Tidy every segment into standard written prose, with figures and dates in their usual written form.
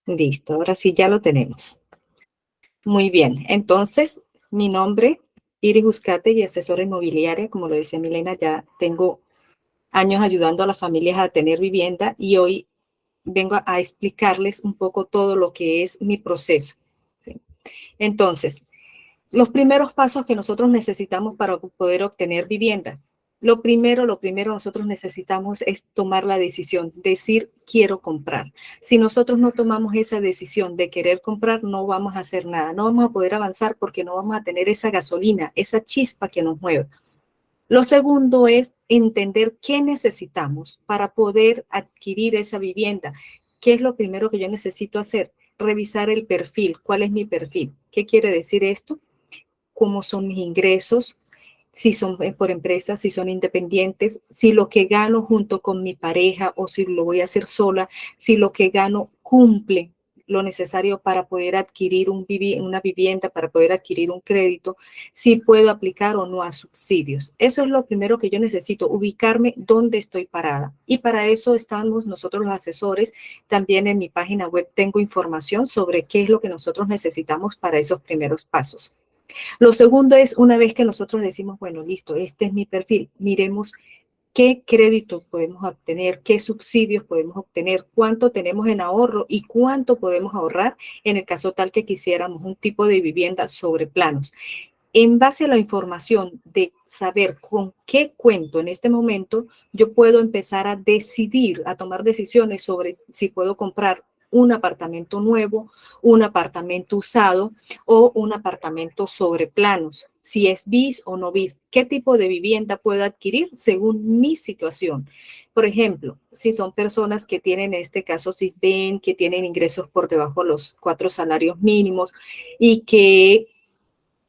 Listo, ahora sí ya lo tenemos. Muy bien, entonces mi nombre, Iris Buscate y asesora inmobiliaria, como lo decía Milena, ya tengo años ayudando a las familias a tener vivienda y hoy vengo a explicarles un poco todo lo que es mi proceso. ¿Sí? Entonces, los primeros pasos que nosotros necesitamos para poder obtener vivienda. Lo primero nosotros necesitamos es tomar la decisión, decir quiero comprar. Si nosotros no tomamos esa decisión de querer comprar, no vamos a hacer nada, no vamos a poder avanzar porque no vamos a tener esa gasolina, esa chispa que nos mueve. Lo segundo es entender qué necesitamos para poder adquirir esa vivienda. ¿Qué es lo primero que yo necesito hacer? Revisar el perfil. ¿Cuál es mi perfil? ¿Qué quiere decir esto? ¿Cómo son mis ingresos? Si son por empresas, si son independientes, si lo que gano junto con mi pareja o si lo voy a hacer sola, si lo que gano cumple lo necesario para poder adquirir una vivienda, para poder adquirir un crédito, si puedo aplicar o no a subsidios. Eso es lo primero que yo necesito, ubicarme dónde estoy parada. Y para eso estamos nosotros los asesores. También en mi página web tengo información sobre qué es lo que nosotros necesitamos para esos primeros pasos. Lo segundo es, una vez que nosotros decimos, bueno, listo, este es mi perfil, miremos qué crédito podemos obtener, qué subsidios podemos obtener, cuánto tenemos en ahorro y cuánto podemos ahorrar en el caso tal que quisiéramos un tipo de vivienda sobre planos. En base a la información de saber con qué cuento en este momento, yo puedo empezar a decidir, a tomar decisiones sobre si puedo comprar un apartamento nuevo, un apartamento usado o un apartamento sobre planos, si es bis o no bis, qué tipo de vivienda puedo adquirir según mi situación. Por ejemplo, si son personas que tienen, en este caso, SISBEN, que tienen ingresos por debajo de los 4 salarios mínimos y que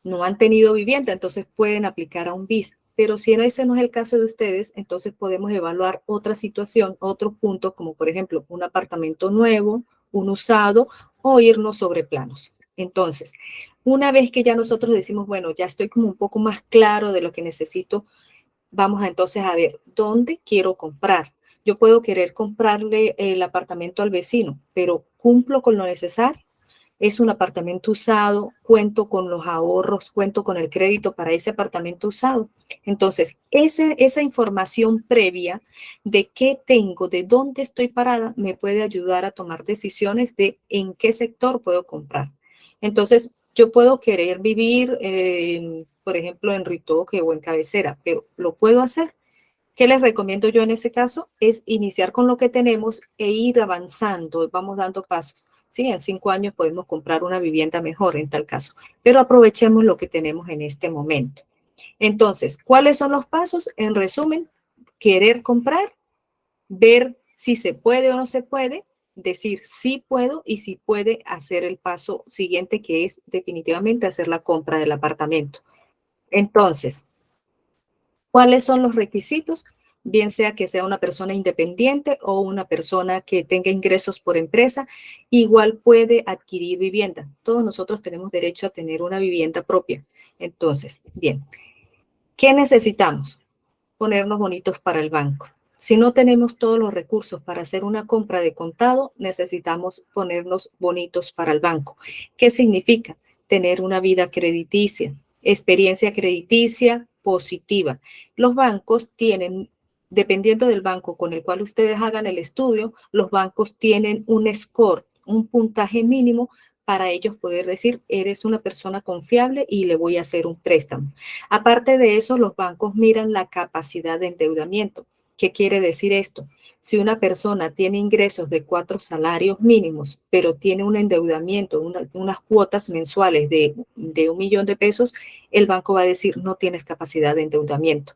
no han tenido vivienda, entonces pueden aplicar a un BIS. Pero si ese no es el caso de ustedes, entonces podemos evaluar otra situación, otro punto, como por ejemplo un apartamento nuevo, un usado o irnos sobre planos. Entonces, una vez que ya nosotros decimos, bueno, ya estoy como un poco más claro de lo que necesito, vamos a entonces a ver dónde quiero comprar. Yo puedo querer comprarle el apartamento al vecino, pero cumplo con lo necesario. Es un apartamento usado, cuento con los ahorros, cuento con el crédito para ese apartamento usado. Entonces, esa información previa de qué tengo, de dónde estoy parada, me puede ayudar a tomar decisiones de en qué sector puedo comprar. Entonces, yo puedo querer vivir, por ejemplo, en Ritoque o en Cabecera, pero ¿lo puedo hacer? ¿Qué les recomiendo yo en ese caso? Es iniciar con lo que tenemos e ir avanzando, vamos dando pasos. Sí, en 5 años podemos comprar una vivienda mejor en tal caso, pero aprovechemos lo que tenemos en este momento. Entonces, ¿cuáles son los pasos? En resumen, querer comprar, ver si se puede o no se puede, decir sí puedo y si puede hacer el paso siguiente, que es definitivamente hacer la compra del apartamento. Entonces, ¿cuáles son los requisitos? Bien sea que sea una persona independiente o una persona que tenga ingresos por empresa, igual puede adquirir vivienda. Todos nosotros tenemos derecho a tener una vivienda propia. Entonces, bien, ¿qué necesitamos? Ponernos bonitos para el banco. Si no tenemos todos los recursos para hacer una compra de contado, necesitamos ponernos bonitos para el banco. ¿Qué significa? Tener una vida crediticia, experiencia crediticia positiva. Los bancos tienen, dependiendo del banco con el cual ustedes hagan el estudio, los bancos tienen un score, un puntaje mínimo para ellos poder decir, eres una persona confiable y le voy a hacer un préstamo. Aparte de eso, los bancos miran la capacidad de endeudamiento. ¿Qué quiere decir esto? Si una persona tiene ingresos de 4 salarios mínimos, pero tiene un endeudamiento, unas cuotas mensuales de 1 millón de pesos, el banco va a decir no tienes capacidad de endeudamiento.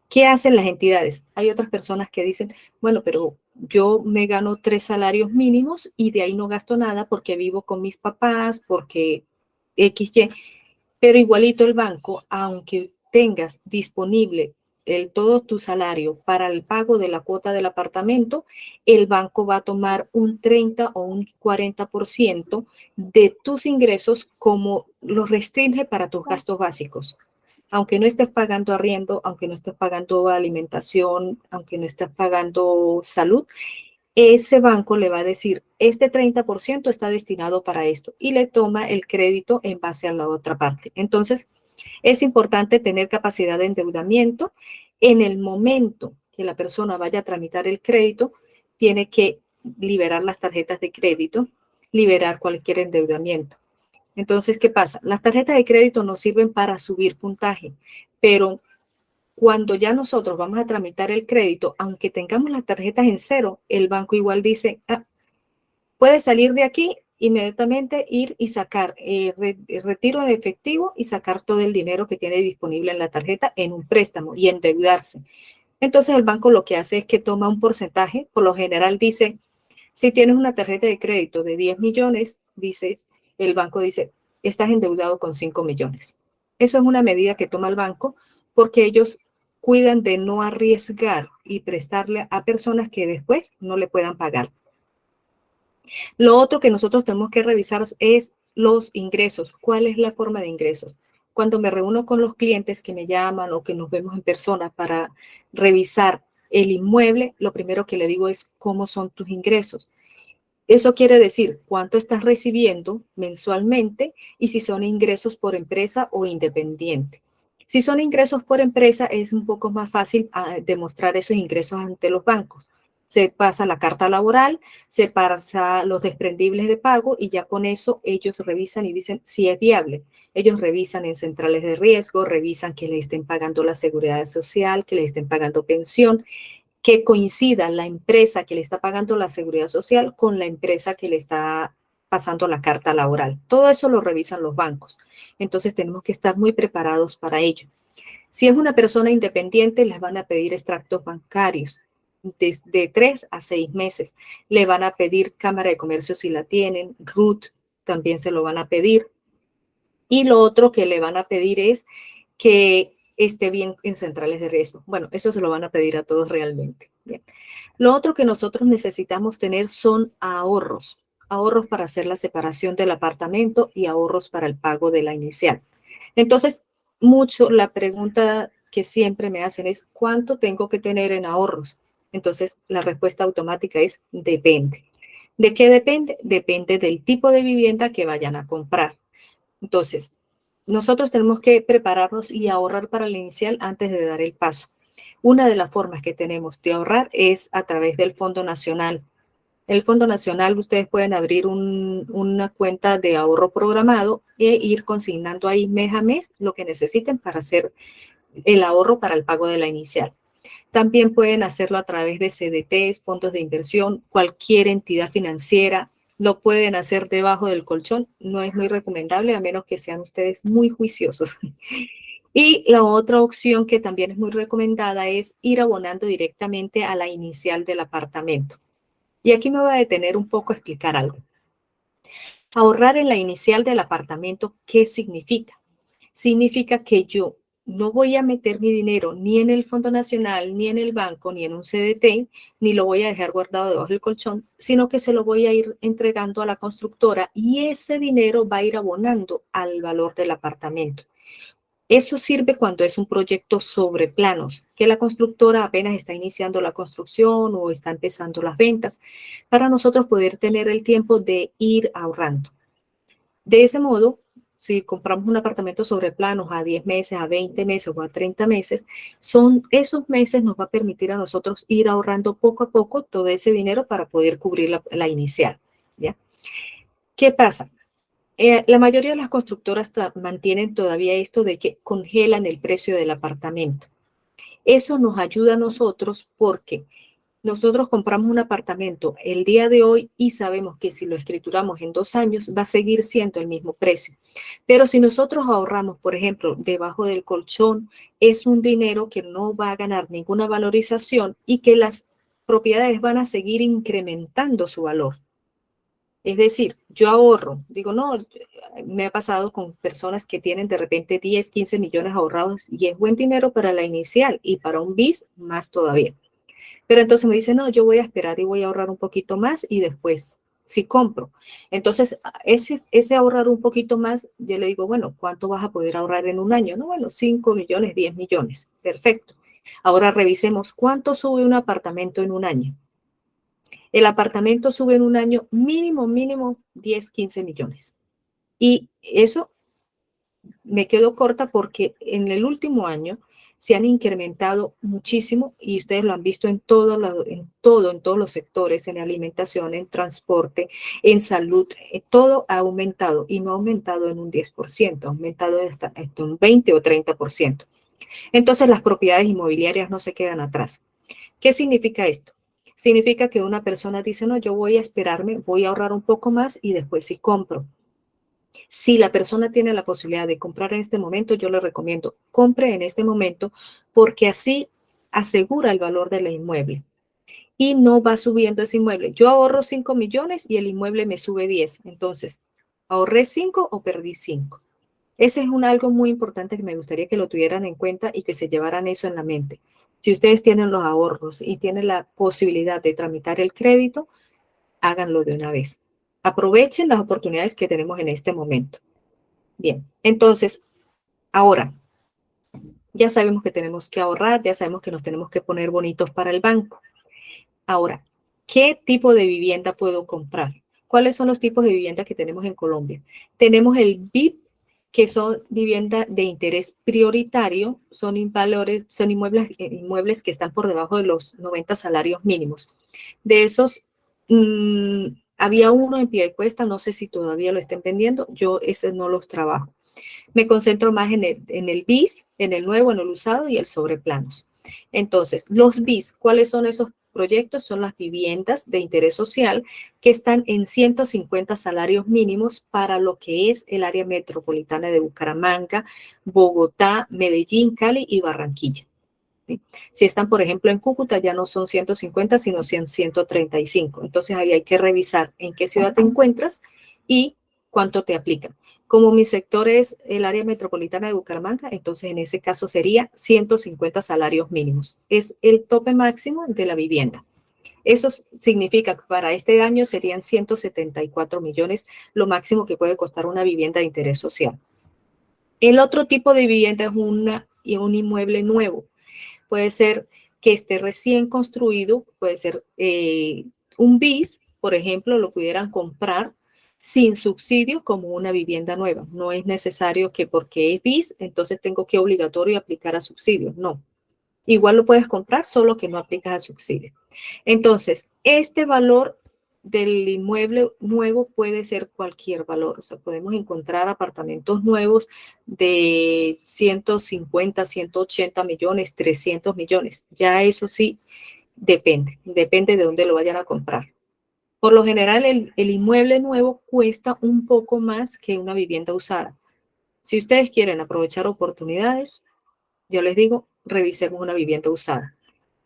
¿Qué hacen las entidades? Hay otras personas que dicen, bueno, pero yo me gano 3 salarios mínimos y de ahí no gasto nada porque vivo con mis papás, porque XY, pero igualito el banco, aunque tengas disponible todo tu salario para el pago de la cuota del apartamento, el banco va a tomar un 30 o un 40% de tus ingresos como los restringe para tus gastos básicos. Aunque no estés pagando arriendo, aunque no estés pagando alimentación, aunque no estés pagando salud, ese banco le va a decir, este 30% está destinado para esto y le toma el crédito en base a la otra parte. Entonces, es importante tener capacidad de endeudamiento. En el momento que la persona vaya a tramitar el crédito, tiene que liberar las tarjetas de crédito, liberar cualquier endeudamiento. Entonces, ¿qué pasa? Las tarjetas de crédito nos sirven para subir puntaje, pero cuando ya nosotros vamos a tramitar el crédito, aunque tengamos las tarjetas en cero, el banco igual dice, puede salir de aquí inmediatamente, ir y sacar retiro de efectivo y sacar todo el dinero que tiene disponible en la tarjeta en un préstamo y endeudarse. Entonces el banco lo que hace es que toma un porcentaje, por lo general dice, si tienes una tarjeta de crédito de 10 millones, dices, el banco dice, estás endeudado con 5 millones. Eso es una medida que toma el banco porque ellos cuidan de no arriesgar y prestarle a personas que después no le puedan pagar. Lo otro que nosotros tenemos que revisar es los ingresos. ¿Cuál es la forma de ingresos? Cuando me reúno con los clientes que me llaman o que nos vemos en persona para revisar el inmueble, lo primero que le digo es cómo son tus ingresos. Eso quiere decir cuánto estás recibiendo mensualmente y si son ingresos por empresa o independiente. Si son ingresos por empresa, es un poco más fácil demostrar esos ingresos ante los bancos. Se pasa la carta laboral, se pasa los desprendibles de pago y ya con eso ellos revisan y dicen si es viable. Ellos revisan en centrales de riesgo, revisan que le estén pagando la seguridad social, que le estén pagando pensión, que coincida la empresa que le está pagando la seguridad social con la empresa que le está pasando la carta laboral. Todo eso lo revisan los bancos. Entonces tenemos que estar muy preparados para ello. Si es una persona independiente, les van a pedir extractos bancarios de 3 a 6 meses. Le van a pedir Cámara de Comercio si la tienen, RUT también se lo van a pedir. Y lo otro que le van a pedir es que esté bien en centrales de riesgo. Bueno, eso se lo van a pedir a todos realmente. Bien. Lo otro que nosotros necesitamos tener son ahorros. Ahorros para hacer la separación del apartamento y ahorros para el pago de la inicial. Entonces, la pregunta que siempre me hacen es, ¿cuánto tengo que tener en ahorros? Entonces, la respuesta automática es, depende. ¿De qué depende? Depende del tipo de vivienda que vayan a comprar. Entonces, nosotros tenemos que prepararnos y ahorrar para el inicial antes de dar el paso. Una de las formas que tenemos de ahorrar es a través del Fondo Nacional. El Fondo Nacional, ustedes pueden abrir una cuenta de ahorro programado e ir consignando ahí mes a mes lo que necesiten para hacer el ahorro para el pago de la inicial. También pueden hacerlo a través de CDTs, fondos de inversión, cualquier entidad financiera. Lo pueden hacer debajo del colchón. No es muy recomendable a menos que sean ustedes muy juiciosos. Y la otra opción que también es muy recomendada es ir abonando directamente a la inicial del apartamento. Y aquí me voy a detener un poco a explicar algo. Ahorrar en la inicial del apartamento, ¿qué significa? Significa que yo no voy a meter mi dinero ni en el Fondo Nacional, ni en el banco, ni en un CDT, ni lo voy a dejar guardado debajo del colchón, sino que se lo voy a ir entregando a la constructora y ese dinero va a ir abonando al valor del apartamento. Eso sirve cuando es un proyecto sobre planos, que la constructora apenas está iniciando la construcción o está empezando las ventas, para nosotros poder tener el tiempo de ir ahorrando. De ese modo, si compramos un apartamento sobre planos a 10 meses, a 20 meses o a 30 meses, esos meses nos va a permitir a nosotros ir ahorrando poco a poco todo ese dinero para poder cubrir la inicial. ¿Ya? ¿Qué pasa? La mayoría de las constructoras mantienen todavía esto de que congelan el precio del apartamento. Eso nos ayuda a nosotros porque nosotros compramos un apartamento el día de hoy y sabemos que si lo escrituramos en 2 años va a seguir siendo el mismo precio. Pero si nosotros ahorramos, por ejemplo, debajo del colchón, es un dinero que no va a ganar ninguna valorización y que las propiedades van a seguir incrementando su valor. Es decir, yo ahorro, digo, no, me ha pasado con personas que tienen de repente 10, 15 millones ahorrados y es buen dinero para la inicial y para un BIS más todavía. Pero entonces me dice, no, yo voy a esperar y voy a ahorrar un poquito más y después sí compro. Entonces, ese ahorrar un poquito más, yo le digo, bueno, ¿cuánto vas a poder ahorrar en un año? No, bueno, 5 millones, 10 millones. Perfecto. Ahora revisemos cuánto sube un apartamento en un año. El apartamento sube en un año mínimo 10, 15 millones. Y eso me quedo corta porque en el último año se han incrementado muchísimo y ustedes lo han visto en en todos los sectores, en alimentación, en transporte, en salud, todo ha aumentado y no ha aumentado en un 10%, ha aumentado hasta un 20 o 30%. Entonces las propiedades inmobiliarias no se quedan atrás. ¿Qué significa esto? Significa que una persona dice, no, yo voy a esperarme, voy a ahorrar un poco más y después sí compro. Si la persona tiene la posibilidad de comprar en este momento, yo le recomiendo compre en este momento porque así asegura el valor del inmueble y no va subiendo ese inmueble. Yo ahorro 5 millones y el inmueble me sube 10. Entonces, ¿ahorré 5 o perdí 5? Ese es algo muy importante que me gustaría que lo tuvieran en cuenta y que se llevaran eso en la mente. Si ustedes tienen los ahorros y tienen la posibilidad de tramitar el crédito, háganlo de una vez. Aprovechen las oportunidades que tenemos en este momento. Bien, entonces, ahora, ya sabemos que tenemos que ahorrar, ya sabemos que nos tenemos que poner bonitos para el banco. Ahora, ¿qué tipo de vivienda puedo comprar? ¿Cuáles son los tipos de vivienda que tenemos en Colombia? Tenemos el BIP, que son viviendas de interés prioritario, son inmuebles que están por debajo de los 90 salarios mínimos. De esos, había uno en Piedecuesta, no sé si todavía lo estén vendiendo, yo ese no los trabajo. Me concentro más en el BIS, en el nuevo, en el usado y el sobreplanos. Entonces, los BIS, ¿cuáles son esos proyectos? Son las viviendas de interés social que están en 150 salarios mínimos para lo que es el área metropolitana de Bucaramanga, Bogotá, Medellín, Cali y Barranquilla. ¿Sí? Si están, por ejemplo, en Cúcuta, ya no son 150, sino 135. Entonces, ahí hay que revisar en qué ciudad te encuentras y cuánto te aplican. Como mi sector es el área metropolitana de Bucaramanga, entonces en ese caso sería 150 salarios mínimos. Es el tope máximo de la vivienda. Eso significa que para este año serían 174 millones, lo máximo que puede costar una vivienda de interés social. El otro tipo de vivienda es un inmueble nuevo. Puede ser que esté recién construido, puede ser un BIS, por ejemplo, lo pudieran comprar sin subsidio como una vivienda nueva. No es necesario que porque es BIS, entonces tengo que obligatorio aplicar a subsidios. No. Igual lo puedes comprar, solo que no aplicas a subsidio. Entonces, este valor del inmueble nuevo puede ser cualquier valor. O sea, podemos encontrar apartamentos nuevos de 150, 180 millones, 300 millones. Ya eso sí, depende de dónde lo vayan a comprar. Por lo general, el inmueble nuevo cuesta un poco más que una vivienda usada. Si ustedes quieren aprovechar oportunidades, yo les digo, revisemos una vivienda usada.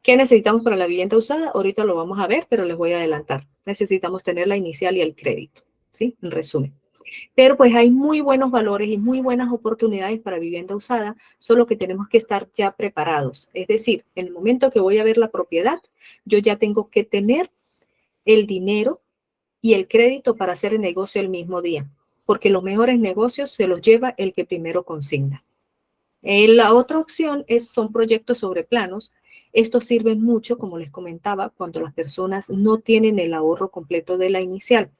¿Qué necesitamos para la vivienda usada? Ahorita lo vamos a ver, pero les voy a adelantar. Necesitamos tener la inicial y el crédito, ¿sí? En resumen. Pero pues hay muy buenos valores y muy buenas oportunidades para vivienda usada, solo que tenemos que estar ya preparados. Es decir, en el momento que voy a ver la propiedad, yo ya tengo que tener el dinero y el crédito para hacer el negocio el mismo día, porque los mejores negocios se los lleva el que primero consigna. La otra opción son proyectos sobre planos. Estos sirven mucho, como les comentaba, cuando las personas no tienen el ahorro completo de la inicial.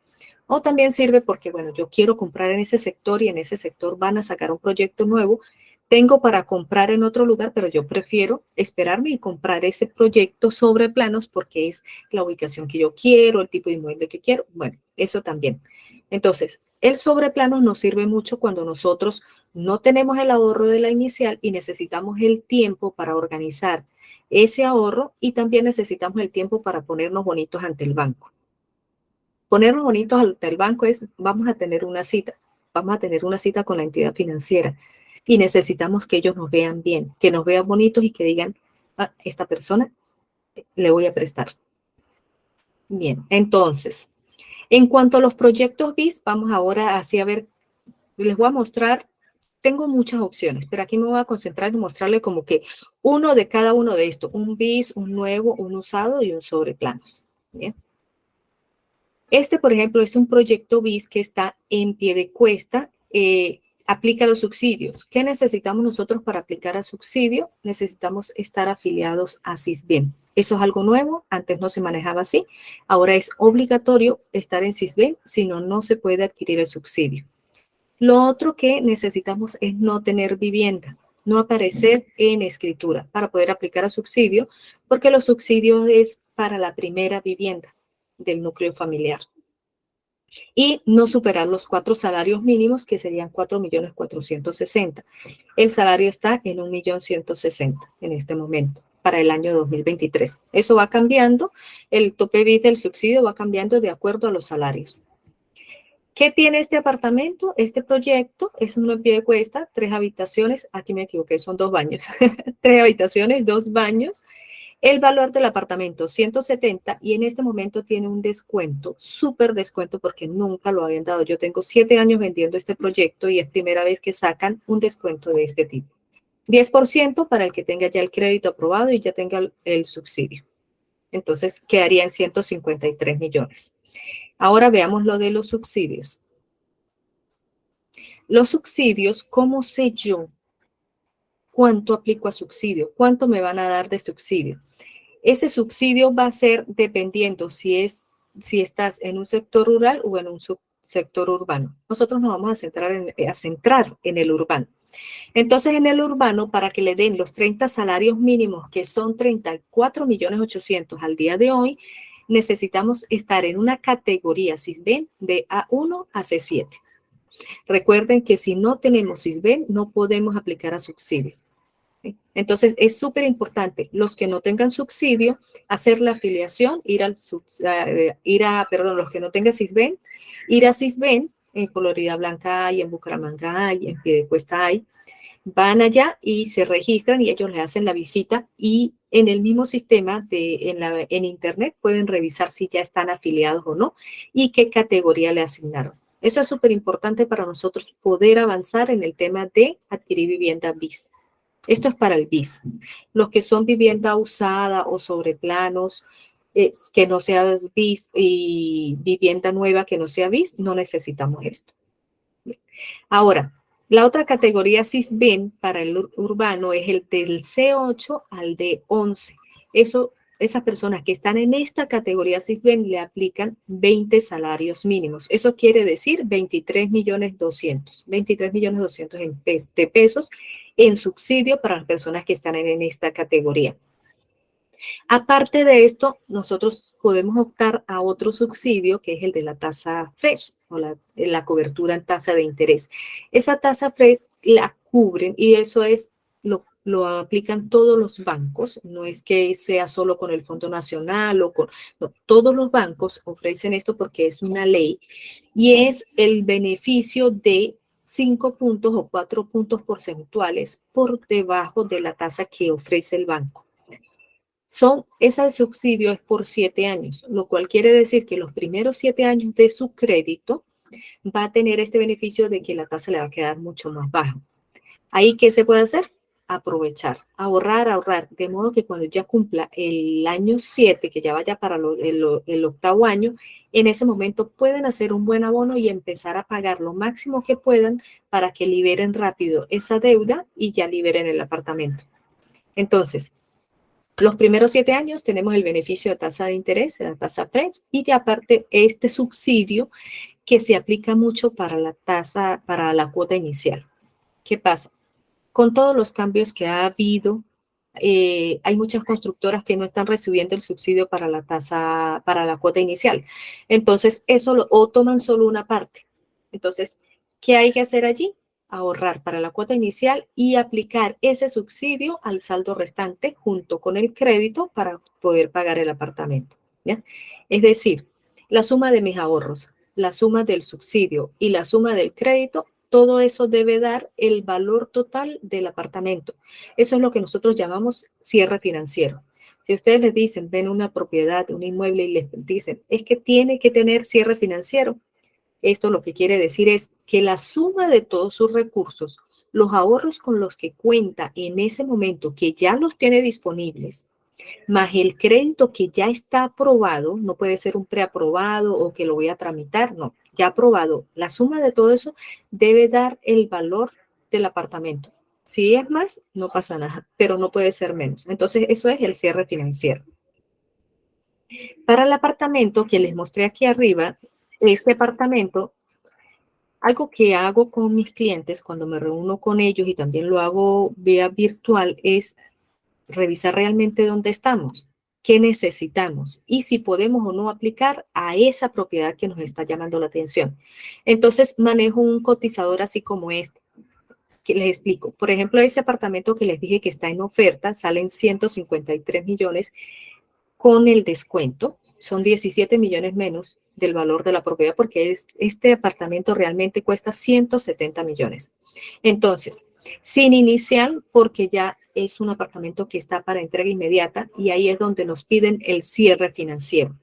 O también sirve porque, bueno, yo quiero comprar en ese sector y en ese sector van a sacar un proyecto nuevo. Tengo para comprar en otro lugar, pero yo prefiero esperarme y comprar ese proyecto sobre planos porque es la ubicación que yo quiero, el tipo de inmueble que quiero. Bueno, eso también. Entonces, el sobre planos nos sirve mucho cuando nosotros no tenemos el ahorro de la inicial y necesitamos el tiempo para organizar ese ahorro y también necesitamos el tiempo para ponernos bonitos ante el banco. Ponernos bonitos ante el banco es, vamos a tener una cita con la entidad financiera y necesitamos que ellos nos vean bien, que nos vean bonitos y que digan, a esta persona le voy a prestar. Bien, entonces, en cuanto a los proyectos BIS, vamos ahora así a ver, les voy a mostrar, tengo muchas opciones, pero aquí me voy a concentrar en mostrarle como que uno de cada uno de estos, un BIS, un nuevo, un usado y un sobre planos. Bien. Este, por ejemplo, es un proyecto BIS que está en Piedecuesta, aplica los subsidios. ¿Qué necesitamos nosotros para aplicar al subsidio? Necesitamos estar afiliados a Sisbén. Eso es algo nuevo, antes no se manejaba así. Ahora es obligatorio estar en Sisbén, si no, no se puede adquirir el subsidio. Lo otro que necesitamos es no tener vivienda, no aparecer en escritura para poder aplicar el subsidio, porque los subsidios es para la primera vivienda del núcleo familiar. Y no superar los 4 salarios mínimos, que serían 4.460.000. El salario está en 1.160.000 en este momento, para el año 2023. Eso va cambiando, el tope BID del subsidio va cambiando de acuerdo a los salarios. ¿Qué tiene este apartamento? Este proyecto es un pie de cuesta, 3 habitaciones, aquí me equivoqué, son 2 baños, 3 habitaciones, 2 baños. El valor del apartamento, 170, y en este momento tiene un descuento, súper descuento, porque nunca lo habían dado. Yo tengo 7 años vendiendo este proyecto y es primera vez que sacan un descuento de este tipo. 10% para el que tenga ya el crédito aprobado y ya tenga el subsidio. Entonces, quedaría en 153 millones. Ahora veamos lo de los subsidios. Los subsidios, ¿cómo sé yo cuánto aplico a subsidio? ¿Cuánto me van a dar de subsidio? Ese subsidio va a ser dependiendo si estás en un sector rural o en un subsector urbano. Nosotros nos vamos a centrar en el urbano. Entonces, en el urbano, para que le den los 30 salarios mínimos, que son 34.800.000 al día de hoy, necesitamos estar en una categoría Sisbén de A1 a C7. Recuerden que si no tenemos Sisbén, no podemos aplicar a subsidio. Entonces, es súper importante, los que no tengan subsidio, hacer la afiliación, los que no tengan Sisbén, ir a Sisbén, en Florida Blanca hay, en Bucaramanga hay, en Piedecuesta hay, van allá y se registran y ellos le hacen la visita y en el mismo sistema en internet pueden revisar si ya están afiliados o no y qué categoría le asignaron. Eso es súper importante para nosotros poder avanzar en el tema de adquirir vivienda BIS. Esto es para el BIS. Los que son vivienda usada o sobre planos, que no sea BIS y vivienda nueva que no sea BIS, no necesitamos esto. Ahora, la otra categoría Sisbén para el urbano es el del C8 al D11. Esas personas que están en esta categoría Sisbén le aplican 20 salarios mínimos. Eso quiere decir 23.200.000 de pesos en subsidio para las personas que están en esta categoría. Aparte de esto, nosotros podemos optar a otro subsidio, que es el de la tasa FRESH, o la cobertura en tasa de interés. Esa tasa FRESH la cubren y eso es lo aplican todos los bancos, no es que sea solo con el Fondo Nacional no, todos los bancos ofrecen esto porque es una ley y es el beneficio de 5 puntos o 4 puntos porcentuales por debajo de la tasa que ofrece el banco. Ese subsidio es por 7 años, lo cual quiere decir que los primeros 7 años de su crédito va a tener este beneficio de que la tasa le va a quedar mucho más baja. ¿Ahí qué se puede hacer? Aprovechar, ahorrar, de modo que cuando ya cumpla el año 7, que ya vaya para el octavo año, en ese momento pueden hacer un buen abono y empezar a pagar lo máximo que puedan para que liberen rápido esa deuda y ya liberen el apartamento. Entonces, los primeros 7 años tenemos el beneficio de tasa de interés, la tasa FRESH, y de aparte este subsidio que se aplica mucho para la cuota inicial. ¿Qué pasa? Con todos los cambios que ha habido, hay muchas constructoras que no están recibiendo el subsidio para la cuota inicial. Entonces, o toman solo una parte. Entonces, ¿qué hay que hacer allí? Ahorrar para la cuota inicial y aplicar ese subsidio al saldo restante junto con el crédito para poder pagar el apartamento, ¿ya? Es decir, la suma de mis ahorros, la suma del subsidio y la suma del crédito, todo eso debe dar el valor total del apartamento. Eso es lo que nosotros llamamos cierre financiero. Si ustedes les dicen, ven una propiedad, un inmueble y les dicen, es que tiene que tener cierre financiero, esto lo que quiere decir es que la suma de todos sus recursos, los ahorros con los que cuenta en ese momento, que ya los tiene disponibles, más el crédito que ya está aprobado, no puede ser un preaprobado o que lo voy a tramitar, no, ya aprobado. La suma de todo eso debe dar el valor del apartamento. Si es más, no pasa nada, pero no puede ser menos. Entonces, eso es el cierre financiero. Para el apartamento que les mostré aquí arriba, este apartamento, algo que hago con mis clientes cuando me reúno con ellos y también lo hago vía virtual es revisar realmente dónde estamos, qué necesitamos y si podemos o no aplicar a esa propiedad que nos está llamando la atención. Entonces manejo un cotizador así como este, que les explico. Por ejemplo, ese apartamento que les dije que está en oferta, salen 153 millones con el descuento. Son 17 millones menos del valor de la propiedad porque este apartamento realmente cuesta 170 millones. Entonces, sin inicial, porque ya es un apartamento que está para entrega inmediata y ahí es donde nos piden el cierre financiero.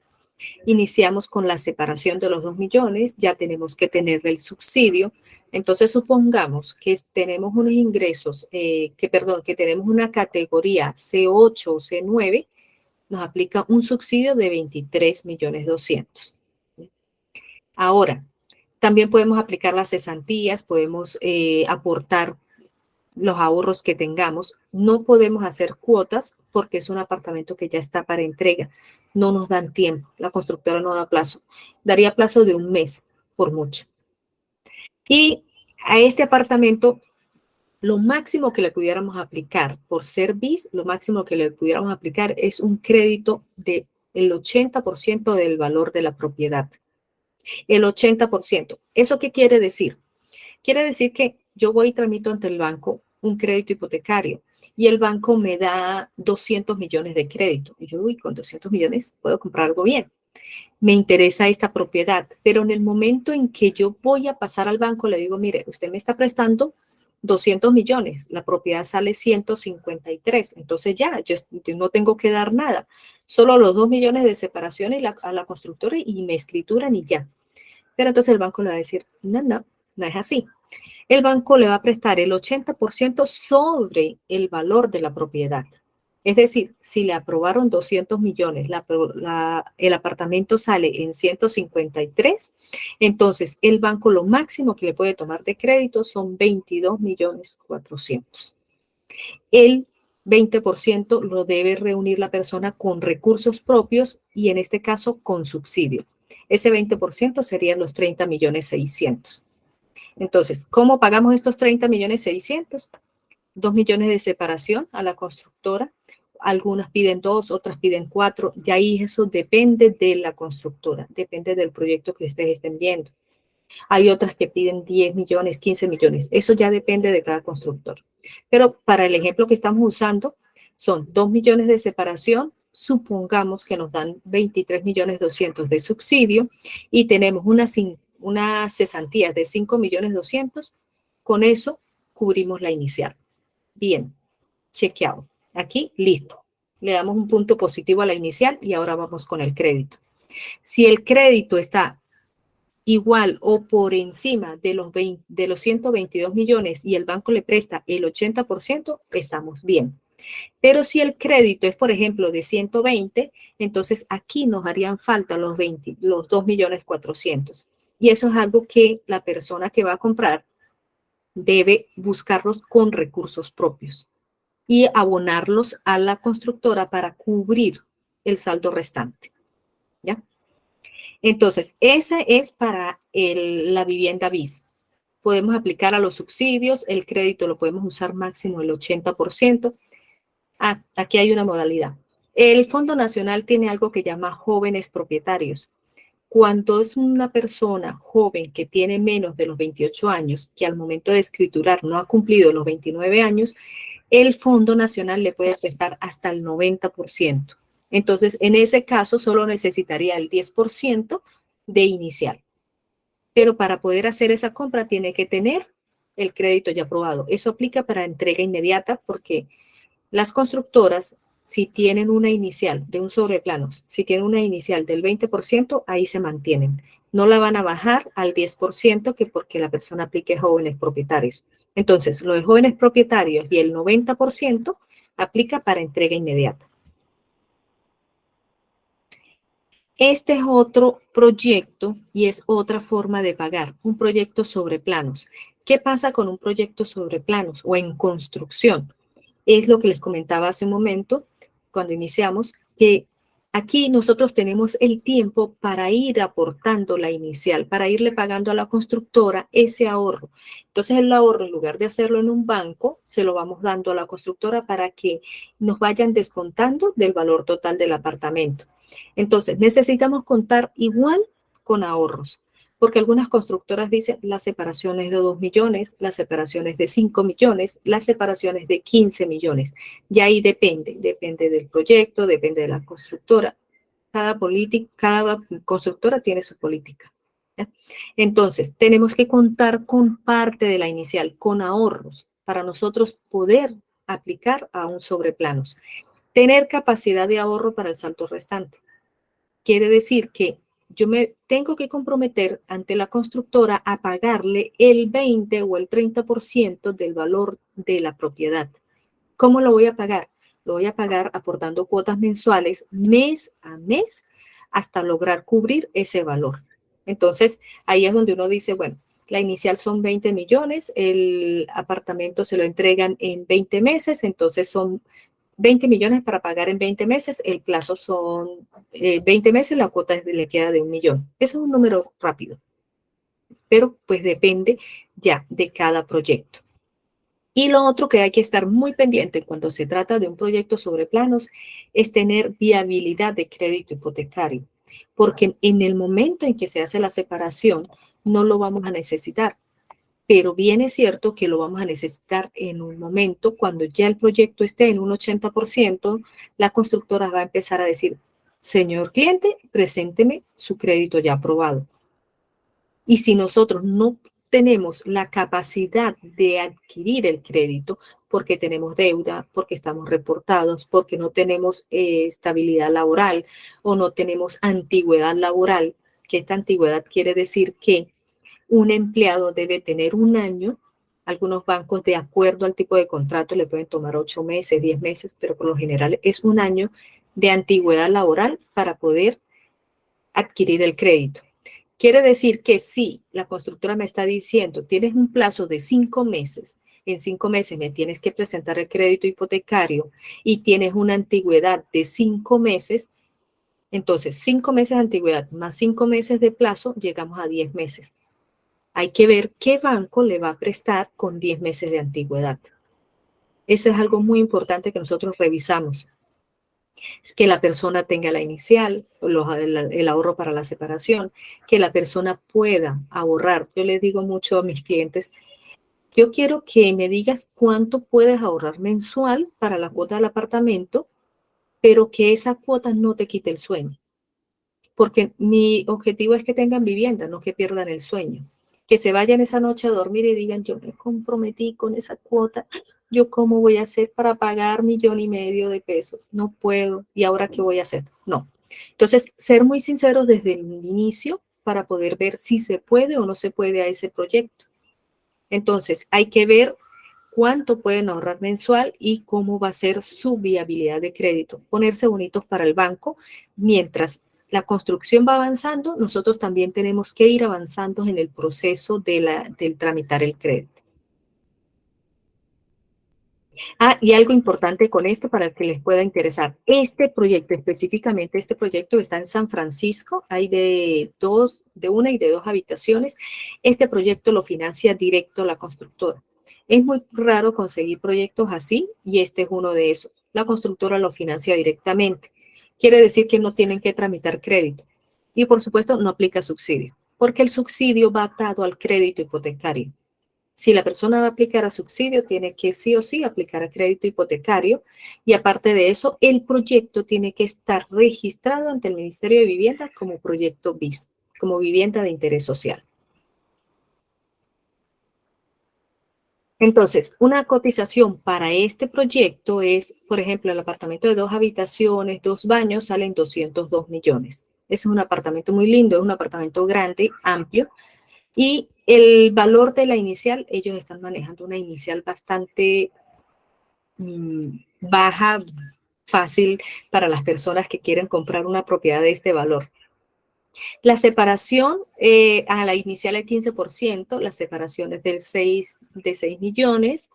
Iniciamos con la separación de los 2 millones, ya tenemos que tener el subsidio. Entonces, supongamos que tenemos unos ingresos, que tenemos una categoría C8 o C9, nos aplica un subsidio de 23 millones 200. Ahora, también podemos aplicar las cesantías, podemos aportar los ahorros que tengamos. No podemos hacer cuotas porque es un apartamento que ya está para entrega. No nos dan tiempo, la constructora no da plazo. Daría plazo de un mes, por mucho. Y a este apartamento, lo máximo que le pudiéramos aplicar por ser BIS, lo máximo que le pudiéramos aplicar es un crédito del 80% del valor de la propiedad. El 80%. ¿Eso qué quiere decir? Quiere decir que yo voy y tramito ante el banco un crédito hipotecario y el banco me da 200 millones de crédito. Y yo, uy, con 200 millones puedo comprar algo bien. Me interesa esta propiedad, pero en el momento en que yo voy a pasar al banco, le digo, mire, usted me está prestando 200 millones, la propiedad sale 153, entonces ya, yo no tengo que dar nada, solo los 2 millones de separación a la constructora y me escrituran y ya. Pero entonces el banco le va a decir, no, no, no es así. El banco le va a prestar el 80% sobre el valor de la propiedad. Es decir, si le aprobaron 200 millones, el apartamento sale en 153, entonces el banco lo máximo que le puede tomar de crédito son 22 millones 400. El 20% lo debe reunir la persona con recursos propios y en este caso con subsidio. Ese 20% serían los 30 millones 600. Entonces, ¿cómo pagamos estos 30 millones 600? 2 millones de separación a la constructora. Algunas piden 2, otras piden 4. De ahí eso depende de la constructora, depende del proyecto que ustedes estén viendo. Hay otras que piden 10 millones, 15 millones. Eso ya depende de cada constructor. Pero para el ejemplo que estamos usando, son 2 millones de separación. Supongamos que nos dan 23 millones 200 de subsidio y tenemos una cesantía de 5 millones 200. Con eso cubrimos la inicial. Bien, chequeado. Aquí, listo. Le damos un punto positivo a la inicial y ahora vamos con el crédito. Si el crédito está igual o por encima de los 122 millones y el banco le presta el 80%, estamos bien. Pero si el crédito es, por ejemplo, de 120, entonces aquí nos harían falta los 2 millones 400. Y eso es algo que la persona que va a comprar debe buscarlos con recursos propios y abonarlos a la constructora para cubrir el saldo restante. ¿Ya? Entonces, esa es para la vivienda BIS. Podemos aplicar a los subsidios, el crédito lo podemos usar máximo el 80%. Aquí hay una modalidad. El Fondo Nacional tiene algo que llama jóvenes propietarios. Cuando es una persona joven que tiene menos de los 28 años, que al momento de escriturar no ha cumplido los 29 años, el Fondo Nacional le puede prestar hasta el 90%. Entonces, en ese caso, solo necesitaría el 10% de inicial. Pero para poder hacer esa compra tiene que tener el crédito ya aprobado. Eso aplica para entrega inmediata porque las constructoras, si tienen una inicial de un sobreplano, si tienen una inicial del 20%, ahí se mantienen. No la van a bajar al 10% que porque la persona aplique jóvenes propietarios. Entonces, los jóvenes propietarios y el 90% aplica para entrega inmediata. Este es otro proyecto y es otra forma de pagar, un proyecto sobre planos. ¿Qué pasa con un proyecto sobre planos o en construcción? Es lo que les comentaba hace un momento cuando iniciamos, que Aquí nosotros tenemos el tiempo para ir aportando la inicial, para irle pagando a la constructora ese ahorro. Entonces el ahorro, en lugar de hacerlo en un banco, se lo vamos dando a la constructora para que nos vayan descontando del valor total del apartamento. Entonces necesitamos contar igual con ahorros, porque algunas constructoras dicen las separaciones de 2 millones, las separaciones de 5 millones, las separaciones de 15 millones. Y ahí depende del proyecto, depende de la constructora. Cada constructora tiene su política. ¿Ya? Entonces, tenemos que contar con parte de la inicial, con ahorros, para nosotros poder aplicar a un sobreplanos. Tener capacidad de ahorro para el salto restante. Quiere decir que yo me tengo que comprometer ante la constructora a pagarle el 20 o el 30% del valor de la propiedad. ¿Cómo lo voy a pagar? Lo voy a pagar aportando cuotas mensuales mes a mes hasta lograr cubrir ese valor. Entonces, ahí es donde uno dice, bueno, la inicial son 20 millones, el apartamento se lo entregan en 20 meses, entonces son 20 millones para pagar en 20 meses, el plazo son 20 meses, la cuota le queda de 1 millón. Eso es un número rápido, pero pues depende ya de cada proyecto. Y lo otro que hay que estar muy pendiente cuando se trata de un proyecto sobre planos es tener viabilidad de crédito hipotecario, porque en el momento en que se hace la separación no lo vamos a necesitar, pero bien es cierto que lo vamos a necesitar en un momento cuando ya el proyecto esté en un 80%, la constructora va a empezar a decir, señor cliente, presénteme su crédito ya aprobado. Y si nosotros no tenemos la capacidad de adquirir el crédito porque tenemos deuda, porque estamos reportados, porque no tenemos estabilidad laboral o no tenemos antigüedad laboral, que esta antigüedad quiere decir que un empleado debe tener 1 año. Algunos bancos, de acuerdo al tipo de contrato, le pueden tomar 8 meses, 10 meses, pero por lo general es 1 año de antigüedad laboral para poder adquirir el crédito. Quiere decir que si la constructora me está diciendo, tienes un plazo de 5 meses, en 5 meses me tienes que presentar el crédito hipotecario y tienes una antigüedad de 5 meses, entonces 5 meses de antigüedad más 5 meses de plazo, llegamos a 10 meses. Hay que ver qué banco le va a prestar con 10 meses de antigüedad. Eso es algo muy importante que nosotros revisamos. Es que la persona tenga la inicial, el ahorro para la separación, que la persona pueda ahorrar. Yo les digo mucho a mis clientes, yo quiero que me digas cuánto puedes ahorrar mensual para la cuota del apartamento, pero que esa cuota no te quite el sueño. Porque mi objetivo es que tengan vivienda, no que pierdan el sueño. Que se vayan esa noche a dormir y digan, yo me comprometí con esa cuota, yo cómo voy a hacer para pagar 1,5 millones de pesos, no puedo, ¿y ahora qué voy a hacer? No. Entonces, ser muy sinceros desde el inicio para poder ver si se puede o no se puede a ese proyecto. Entonces, hay que ver cuánto pueden ahorrar mensual y cómo va a ser su viabilidad de crédito. Ponerse bonitos para el banco. Mientras la construcción va avanzando, nosotros también tenemos que ir avanzando en el proceso del tramitar el crédito. Y algo importante con esto para el que les pueda interesar. Este proyecto, específicamente este proyecto está en San Francisco, hay de 1 y de 2 habitaciones. Este proyecto lo financia directo la constructora. Es muy raro conseguir proyectos así y este es uno de esos. La constructora lo financia directamente. Quiere decir que no tienen que tramitar crédito. Y por supuesto no aplica subsidio, porque el subsidio va atado al crédito hipotecario. Si la persona va a aplicar a subsidio, tiene que sí o sí aplicar a crédito hipotecario y aparte de eso, el proyecto tiene que estar registrado ante el Ministerio de Vivienda como proyecto BIS, como vivienda de interés social. Entonces, una cotización para este proyecto es, por ejemplo, el apartamento de 2 habitaciones, 2 baños, salen 202 millones. Es un apartamento muy lindo, es un apartamento grande, amplio, y el valor de la inicial, ellos están manejando una inicial bastante baja, fácil para las personas que quieren comprar una propiedad de este valor. La separación a la inicial el 15%, la separación es de 6 millones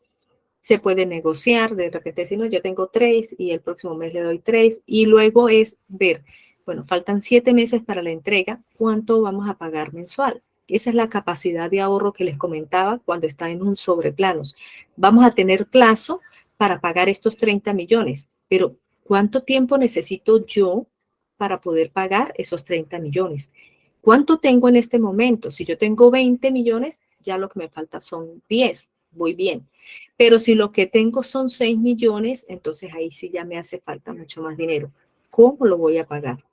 Se puede negociar, de repente si no, yo tengo 3 y el próximo mes le doy 3 y luego es ver, bueno, faltan 7 meses para la entrega, ¿cuánto vamos a pagar mensual? Esa es la capacidad de ahorro que les comentaba cuando está en un sobreplanos. Vamos a tener plazo para pagar estos 30 millones, pero ¿cuánto tiempo necesito yo para poder pagar esos 30 millones? ¿Cuánto tengo en este momento? Si yo tengo 20 millones, ya lo que me falta son 10, voy bien. Pero si lo que tengo son 6 millones, entonces ahí sí ya me hace falta mucho más dinero. ¿Cómo lo voy a pagar?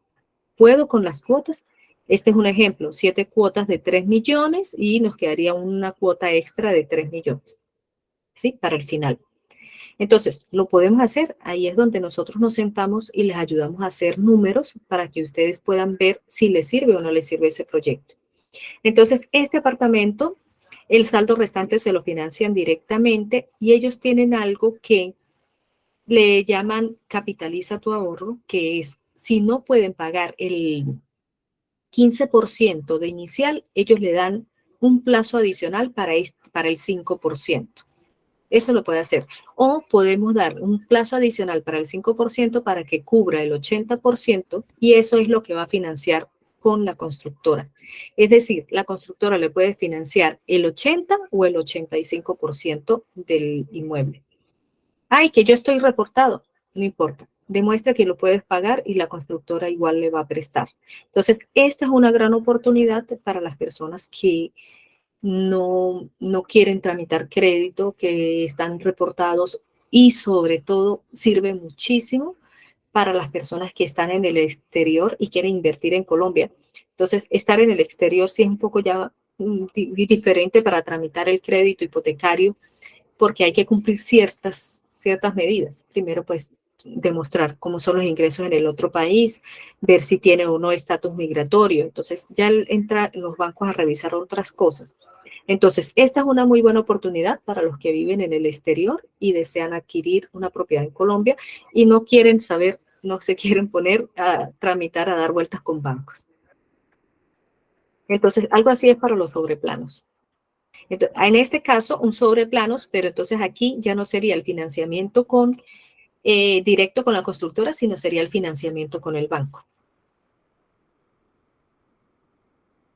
¿Puedo con las cuotas? Este es un ejemplo, 7 cuotas de 3 millones y nos quedaría una cuota extra de 3 millones, ¿sí? Para el final. Entonces, lo podemos hacer. Ahí es donde nosotros nos sentamos y les ayudamos a hacer números para que ustedes puedan ver si les sirve o no les sirve ese proyecto. Entonces, este apartamento, el saldo restante se lo financian directamente y ellos tienen algo que le llaman capitaliza tu ahorro, que es si no pueden pagar el 15% de inicial, ellos le dan un plazo adicional para el 5%. Eso lo puede hacer. O podemos dar un plazo adicional para el 5% para que cubra el 80% y eso es lo que va a financiar con la constructora. Es decir, la constructora le puede financiar el 80 o el 85% del inmueble. Ay, que yo estoy reportado. No importa. Demuestra que lo puedes pagar y la constructora igual le va a prestar. Entonces, esta es una gran oportunidad para las personas que no quieren tramitar crédito, que están reportados y sobre todo sirve muchísimo para las personas que están en el exterior y quieren invertir en Colombia. Entonces, estar en el exterior sí es un poco ya diferente para tramitar el crédito hipotecario porque hay que cumplir ciertas medidas. Primero, pues, demostrar cómo son los ingresos en el otro país, ver si tiene o no estatus migratorio. Entonces, ya entra los bancos a revisar otras cosas. Entonces, esta es una muy buena oportunidad para los que viven en el exterior y desean adquirir una propiedad en Colombia y no quieren saber, no se quieren poner a tramitar, a dar vueltas con bancos. Entonces, algo así es para los sobreplanos. Entonces, en este caso, un sobreplanos, pero entonces aquí ya no sería el financiamiento directo con la constructora, sino sería el financiamiento con el banco.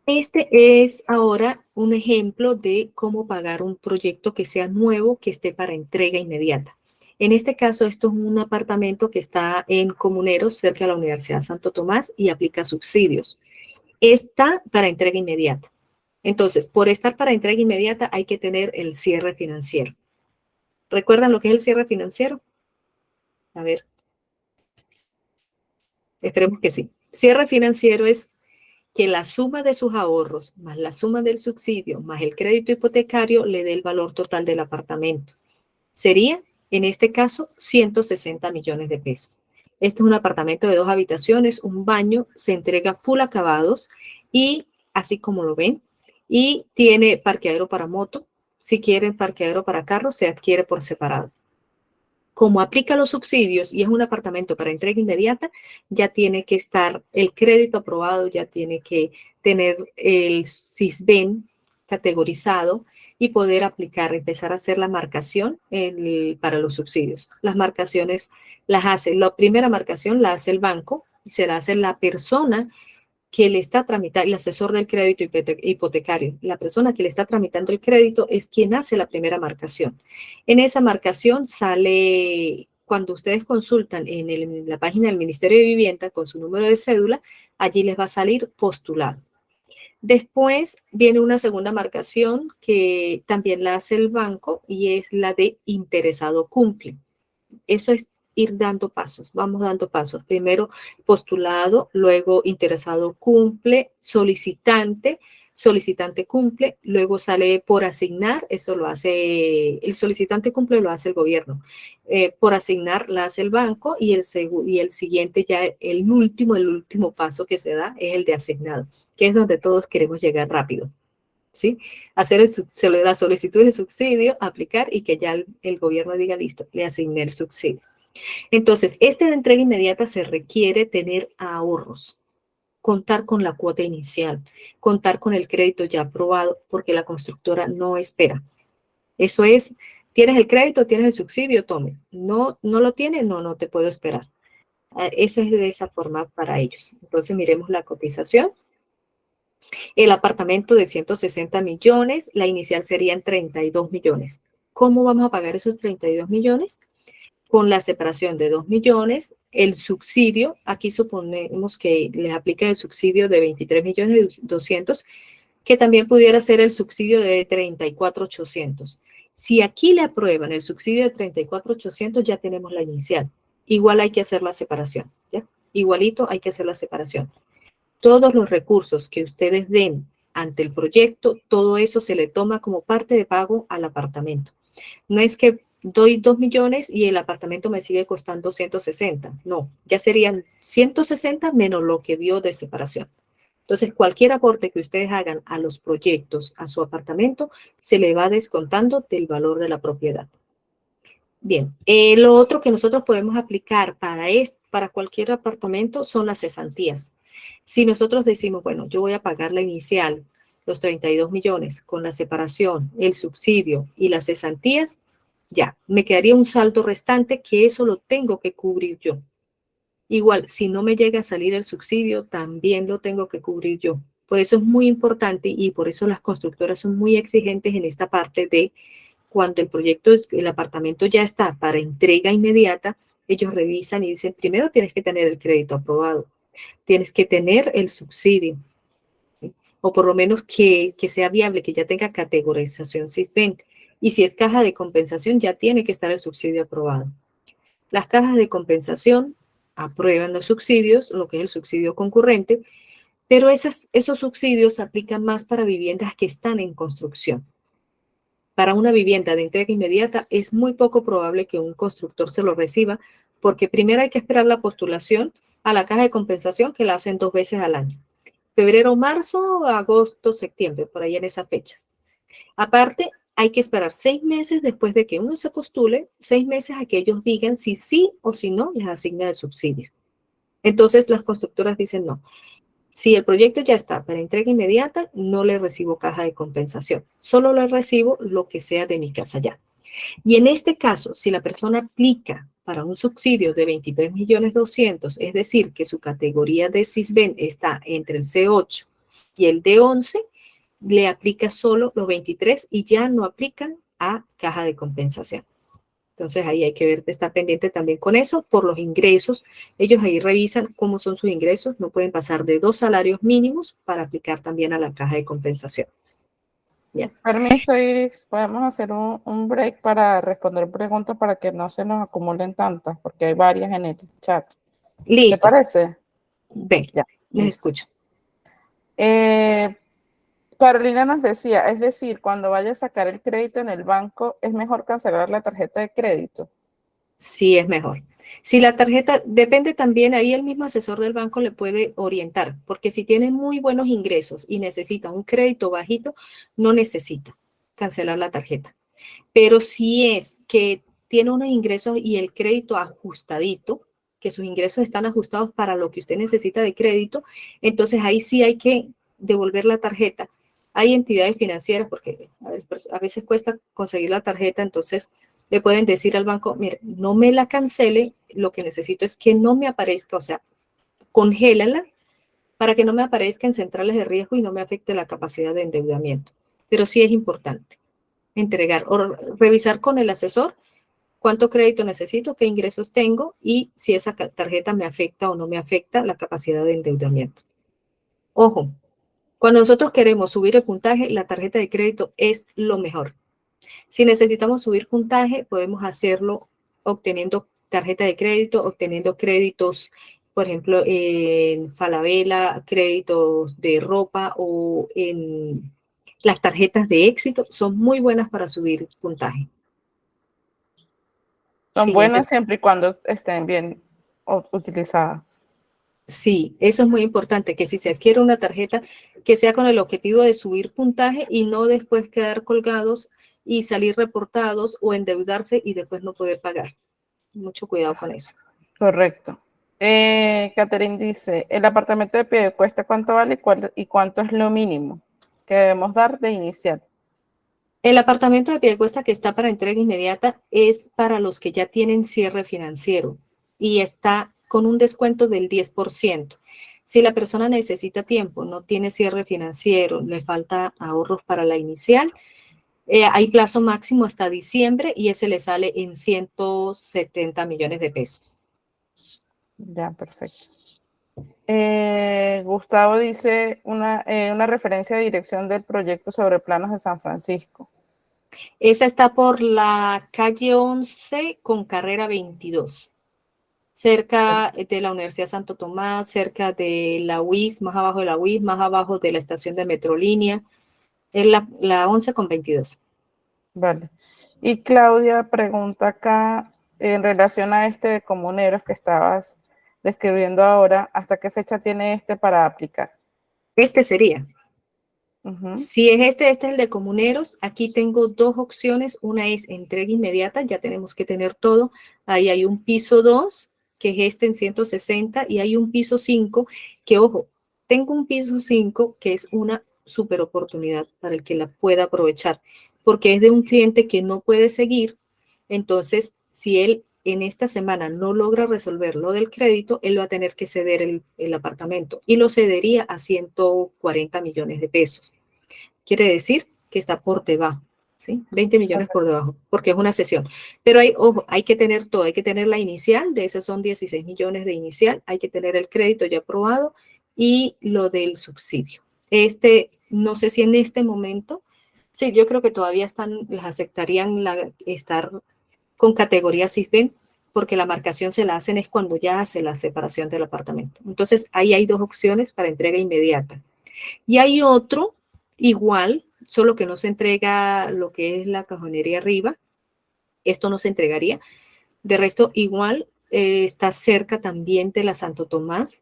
Este es ahora un ejemplo de cómo pagar un proyecto que sea nuevo, que esté para entrega inmediata. En este caso, esto es un apartamento que está en Comuneros, cerca de la Universidad Santo Tomás, y aplica subsidios. Está para entrega inmediata. Entonces, por estar para entrega inmediata, hay que tener el cierre financiero. ¿Recuerdan lo que es el cierre financiero? A ver, esperemos que sí. Cierre financiero es que la suma de sus ahorros más la suma del subsidio más el crédito hipotecario le dé el valor total del apartamento. Sería, en este caso, 160 millones de pesos. Este es un apartamento de 2 habitaciones, un baño, se entrega full acabados y así como lo ven, y tiene parqueadero para moto. Si quieren parqueadero para carro, se adquiere por separado. Como aplica los subsidios y es un apartamento para entrega inmediata, ya tiene que estar el crédito aprobado, ya tiene que tener el SISBEN categorizado y poder aplicar, empezar a hacer la marcación para los subsidios. Las marcaciones las hace, la primera marcación la hace el banco y se la hace la persona que le está tramitando, el asesor del crédito hipotecario, la persona que le está tramitando el crédito es quien hace la primera marcación. En esa marcación sale, cuando ustedes consultan en la página del Ministerio de Vivienda con su número de cédula, allí les va a salir postulado. Después viene una segunda marcación que también la hace el banco y es la de interesado cumple. Eso es ir dando pasos, vamos dando pasos. Primero postulado, luego interesado cumple, solicitante cumple, luego sale por asignar, eso lo hace, el solicitante cumple lo hace el gobierno, por asignar la hace el banco y el siguiente ya, el último paso que se da es el de asignado, que es donde todos queremos llegar rápido. ¿Sí? Hacer la solicitud de subsidio, aplicar y que ya el gobierno diga listo, le asigné el subsidio. Entonces, de entrega inmediata se requiere tener ahorros, contar con la cuota inicial, contar con el crédito ya aprobado, porque la constructora no espera. Eso es ¿Tienes el crédito? ¿Tienes el subsidio? Tome. No, no lo tienes, no, no te puedo esperar. Eso es de esa forma para ellos. Entonces miremos la cotización. El apartamento de 160 millones, la inicial serían 32 millones. ¿Cómo vamos a pagar esos 32 millones? Con la separación de 2 millones, el subsidio, aquí suponemos que les aplica el subsidio de 23 millones 200, que también pudiera ser el subsidio de 34.800. Si aquí le aprueban el subsidio de 34.800, ya tenemos la inicial. Igual hay que hacer la separación, ¿ya? Igualito hay que hacer la separación. Todos los recursos que ustedes den ante el proyecto, todo eso se le toma como parte de pago al apartamento. No es que doy 2 millones y el apartamento me sigue costando 160. No, ya serían 160 menos lo que dio de separación. Entonces, cualquier aporte que ustedes hagan a los proyectos, a su apartamento, se le va descontando del valor de la propiedad. Bien, lo otro que nosotros podemos aplicar para cualquier apartamento son las cesantías. Si nosotros decimos, bueno, yo voy a pagar la inicial, los 32 millones, con la separación, el subsidio y las cesantías, ya, me quedaría un saldo restante que eso lo tengo que cubrir yo. Igual, si no me llega a salir el subsidio, también lo tengo que cubrir yo. Por eso es muy importante y por eso las constructoras son muy exigentes en esta parte de cuando el proyecto, el apartamento ya está para entrega inmediata, ellos revisan y dicen, primero tienes que tener el crédito aprobado, tienes que tener el subsidio, ¿sí? O por lo menos que sea viable, que ya tenga categorización SISBEN. Y si es caja de compensación, ya tiene que estar el subsidio aprobado. Las cajas de compensación aprueban los subsidios, lo que es el subsidio concurrente, pero esos subsidios se aplican más para viviendas que están en construcción. Para una vivienda de entrega inmediata es muy poco probable que un constructor se lo reciba, porque primero hay que esperar la postulación a la caja de compensación, que la hacen 2 veces al año. Febrero, marzo, agosto, septiembre, por ahí en esas fechas. Aparte, hay que esperar 6 meses después de que uno se postule, 6 meses a que ellos digan si sí o si no les asigna el subsidio. Entonces las constructoras dicen no. Si el proyecto ya está para entrega inmediata, no le recibo caja de compensación. Solo le recibo lo que sea de mi casa ya. Y en este caso, si la persona aplica para un subsidio de 23 millones 200, es decir, que su categoría de SISBEN está entre el C8 y el D11, le aplica solo los 23 y ya no aplican a caja de compensación. Entonces ahí hay que ver, estar pendiente también con eso, por los ingresos. Ellos ahí revisan cómo son sus ingresos, no pueden pasar de 2 salarios mínimos para aplicar también a la caja de compensación. Bien. Permiso, Iris, podemos hacer un break para responder preguntas para que no se nos acumulen tantas, porque hay varias en el chat. ¿Te Listo. parece? Ven, Ya, les listo. escucho. Carolina nos decía, es decir, cuando vaya a sacar el crédito en el banco, ¿es mejor cancelar la tarjeta de crédito? Sí, es mejor. Si la tarjeta, depende también, ahí el mismo asesor del banco le puede orientar, porque si tiene muy buenos ingresos y necesita un crédito bajito, no necesita cancelar la tarjeta. Pero si es que tiene unos ingresos y el crédito ajustadito, que sus ingresos están ajustados para lo que usted necesita de crédito, entonces ahí sí hay que devolver la tarjeta. Hay entidades financieras, porque a veces cuesta conseguir la tarjeta, entonces le pueden decir al banco, mire, no me la cancele, lo que necesito es que no me aparezca, o sea, congélala para que no me aparezca en centrales de riesgo y no me afecte la capacidad de endeudamiento. Pero sí es importante entregar o revisar con el asesor cuánto crédito necesito, qué ingresos tengo y si esa tarjeta me afecta o no me afecta la capacidad de endeudamiento. Ojo, cuando nosotros queremos subir el puntaje, la tarjeta de crédito es lo mejor. Si necesitamos subir puntaje, podemos hacerlo obteniendo tarjeta de crédito, obteniendo créditos, por ejemplo, en Falabella, créditos de ropa o en las tarjetas de éxito, son muy buenas para subir puntaje. Son Siguiente. buenas siempre y cuando estén bien utilizadas. Sí, eso es muy importante, que si se adquiere una tarjeta, que sea con el objetivo de subir puntaje y no después quedar colgados y salir reportados o endeudarse y después no poder pagar. Mucho cuidado con eso. Correcto. Catherine dice, ¿el apartamento de pie cuesta cuánto vale y cuánto es lo mínimo que debemos dar de inicial? El apartamento de Piedecuesta que está para entrega inmediata es para los que ya tienen cierre financiero y está con un descuento del 10%. Si la persona necesita tiempo, no tiene cierre financiero, le falta ahorros para la inicial, hay plazo máximo hasta diciembre y ese le sale en 170 millones de pesos. Ya, perfecto. Gustavo dice una referencia de dirección del proyecto sobre planos de San Francisco. Esa está por la calle 11 con carrera 22, cerca de la Universidad Santo Tomás, cerca de la UIS, más abajo de la UIS, más abajo de la estación de Metrolínea, es la 11 con 22. Vale. Y Claudia pregunta acá, en relación a este de comuneros que estabas describiendo ahora, ¿hasta qué fecha tiene este para aplicar? Este sería. Uh-huh. Si es este es el de comuneros. Aquí tengo dos opciones. Una es entrega inmediata, ya tenemos que tener todo. Ahí hay un piso 2, que es este en 160, y hay un piso 5, que ojo, tengo un piso 5 que es una super oportunidad para el que la pueda aprovechar, porque es de un cliente que no puede seguir. Entonces, si él en esta semana no logra resolver lo del crédito, él va a tener que ceder el apartamento y lo cedería a 140 millones de pesos. Quiere decir que está por debajo, ¿sí? 20 millones por debajo, porque es una sesión. Pero ojo, hay que tener todo, hay que tener la inicial, de esos son 16 millones de inicial, hay que tener el crédito ya aprobado y lo del subsidio. No sé si en este momento, sí, yo creo que todavía las aceptarían estar con categoría SISBEN, porque la marcación se la hacen es cuando ya hace la separación del apartamento. Entonces, ahí hay dos opciones para entrega inmediata. Y hay otro igual, solo que no se entrega lo que es la cajonería arriba. Esto no se entregaría. De resto, igual está cerca también de la Santo Tomás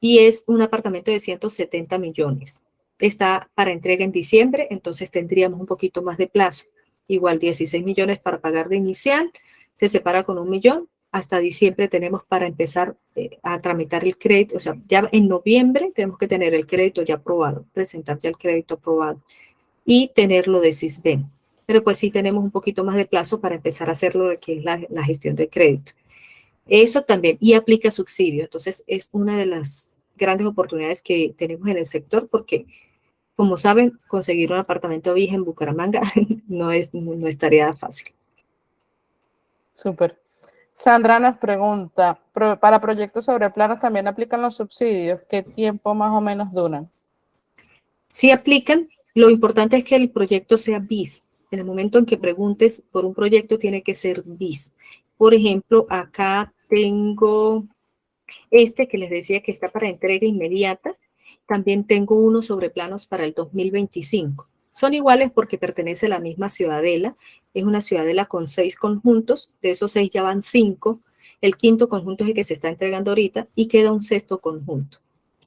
y es un apartamento de 170 millones. Está para entrega en diciembre, entonces tendríamos un poquito más de plazo. Igual 16 millones para pagar de inicial, se separa con 1 millón. Hasta diciembre tenemos para empezar a tramitar el crédito. O sea, ya en noviembre tenemos que tener el crédito ya aprobado, presentar ya el crédito aprobado y tenerlo de SISBEN. Pero pues sí tenemos un poquito más de plazo para empezar a hacer lo de que es la gestión de crédito. Eso también, y aplica subsidio. Entonces, es una de las grandes oportunidades que tenemos en el sector porque, como saben, conseguir un apartamento viejo en Bucaramanga no es tarea fácil. Súper. Sandra nos pregunta, ¿para proyectos sobre planos también aplican los subsidios? ¿Qué tiempo más o menos duran? Sí aplican, lo importante es que el proyecto sea BIS. En el momento en que preguntes por un proyecto, tiene que ser BIS. Por ejemplo, acá tengo este que les decía que está para entrega inmediata. También tengo uno sobre planos para el 2025. Son iguales porque pertenece a la misma ciudadela. Es una ciudadela con 6 conjuntos. De esos 6 ya van 5. El quinto conjunto es el que se está entregando ahorita y queda un sexto conjunto.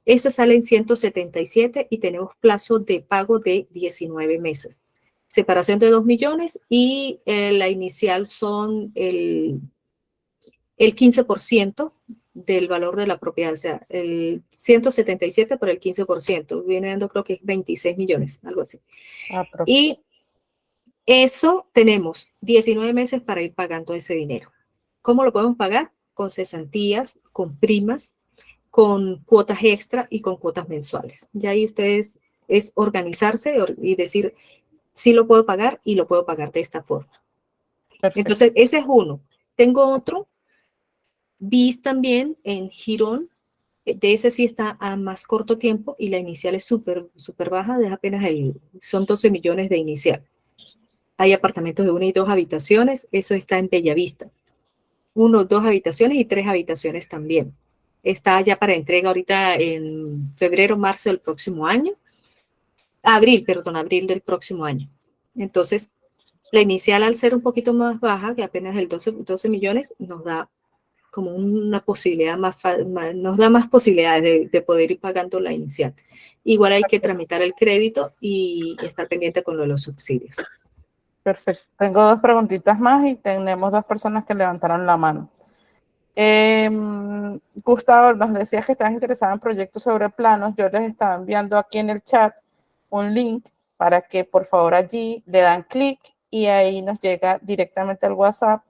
Ese sale en 177 y tenemos plazo de pago de 19 meses. Separación de 2 millones y la inicial son el 15% del valor de la propiedad, o sea, el 177 por el 15%, viene dando creo que 26 millones, algo así. Y eso tenemos 19 meses para ir pagando ese dinero. ¿Cómo lo podemos pagar? Con cesantías, con primas, con cuotas extra y con cuotas mensuales. Ya ahí ustedes es organizarse y decir, sí lo puedo pagar y lo puedo pagar de esta forma. Perfecto. Entonces, ese es uno. Tengo otro BIS también en Girón, de ese sí está a más corto tiempo y la inicial es súper baja, es apenas son 12 millones de inicial. Hay apartamentos de 1 y 2 habitaciones, eso está en Bellavista. 1, 2 habitaciones y 3 habitaciones también. Está ya para entrega ahorita en febrero, marzo del próximo año. Abril del próximo año. Entonces, la inicial al ser un poquito más baja, que apenas el 12 millones, nos da como una posibilidad nos da más posibilidades de poder ir pagando la inicial. Igual hay que tramitar el crédito y estar pendiente con lo de los subsidios. Perfecto. Tengo 2 preguntitas más y tenemos 2 personas que levantaron la mano. Gustavo, nos decías que estás interesado en proyectos sobre planos. Yo les estaba enviando aquí en el chat un link para que por favor allí le dan clic y ahí nos llega directamente al WhatsApp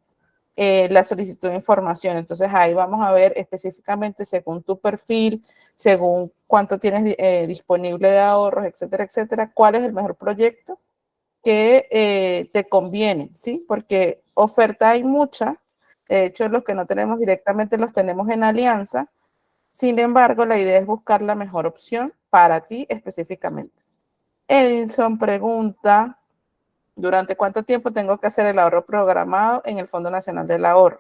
la solicitud de información. Entonces ahí vamos a ver específicamente según tu perfil, según cuánto tienes disponible de ahorros, etcétera, etcétera, cuál es el mejor proyecto que te conviene, ¿sí? Porque oferta hay mucha. De hecho, los que no tenemos directamente los tenemos en alianza. Sin embargo, la idea es buscar la mejor opción para ti específicamente. Edinson pregunta, ¿durante cuánto tiempo tengo que hacer el ahorro programado en el Fondo Nacional del Ahorro?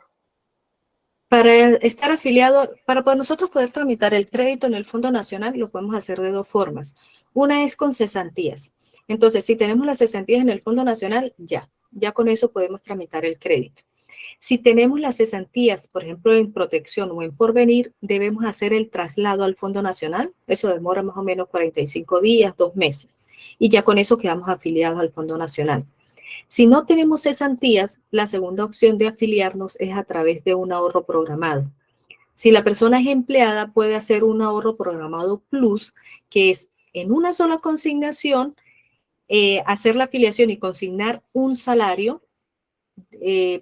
Para estar afiliado, para nosotros poder tramitar el crédito en el Fondo Nacional, lo podemos hacer de dos formas. Una es con cesantías. Entonces, si tenemos las cesantías en el Fondo Nacional, ya con eso podemos tramitar el crédito. Si tenemos las cesantías, por ejemplo, en protección o en porvenir, debemos hacer el traslado al Fondo Nacional. Eso demora más o menos 45 días, 2 meses. Y ya con eso quedamos afiliados al Fondo Nacional. Si no tenemos cesantías, la segunda opción de afiliarnos es a través de un ahorro programado. Si la persona es empleada, puede hacer un ahorro programado plus, que es en una sola consignación, hacer la afiliación y consignar un salario.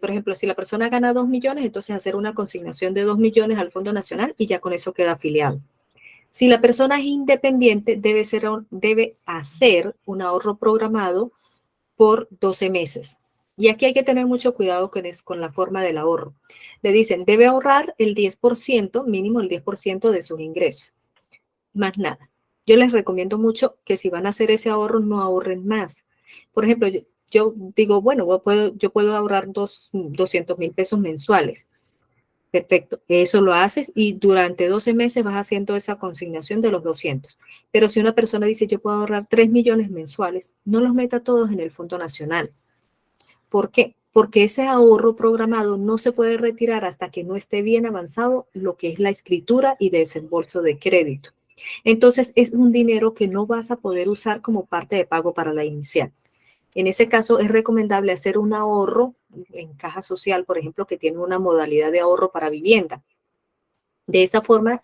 Por ejemplo, si la persona gana 2 millones, entonces hacer una consignación de 2 millones al Fondo Nacional y ya con eso queda afiliado. Si la persona es independiente, debe hacer un ahorro programado por 12 meses. Y aquí hay que tener mucho cuidado con la forma del ahorro. Le dicen, debe ahorrar el 10%, mínimo el 10% de sus ingresos. Más nada. Yo les recomiendo mucho que si van a hacer ese ahorro, no ahorren más. Por ejemplo, yo digo, bueno, yo puedo ahorrar 200,000 pesos mensuales. Perfecto, eso lo haces y durante 12 meses vas haciendo esa consignación de los 200. Pero si una persona dice, yo puedo ahorrar 3 millones mensuales, no los meta todos en el Fondo Nacional. ¿Por qué? Porque ese ahorro programado no se puede retirar hasta que no esté bien avanzado lo que es la escritura y desembolso de crédito. Entonces, es un dinero que no vas a poder usar como parte de pago para la inicial. En ese caso, es recomendable hacer un ahorro en caja social, por ejemplo, que tiene una modalidad de ahorro para vivienda. De esa forma,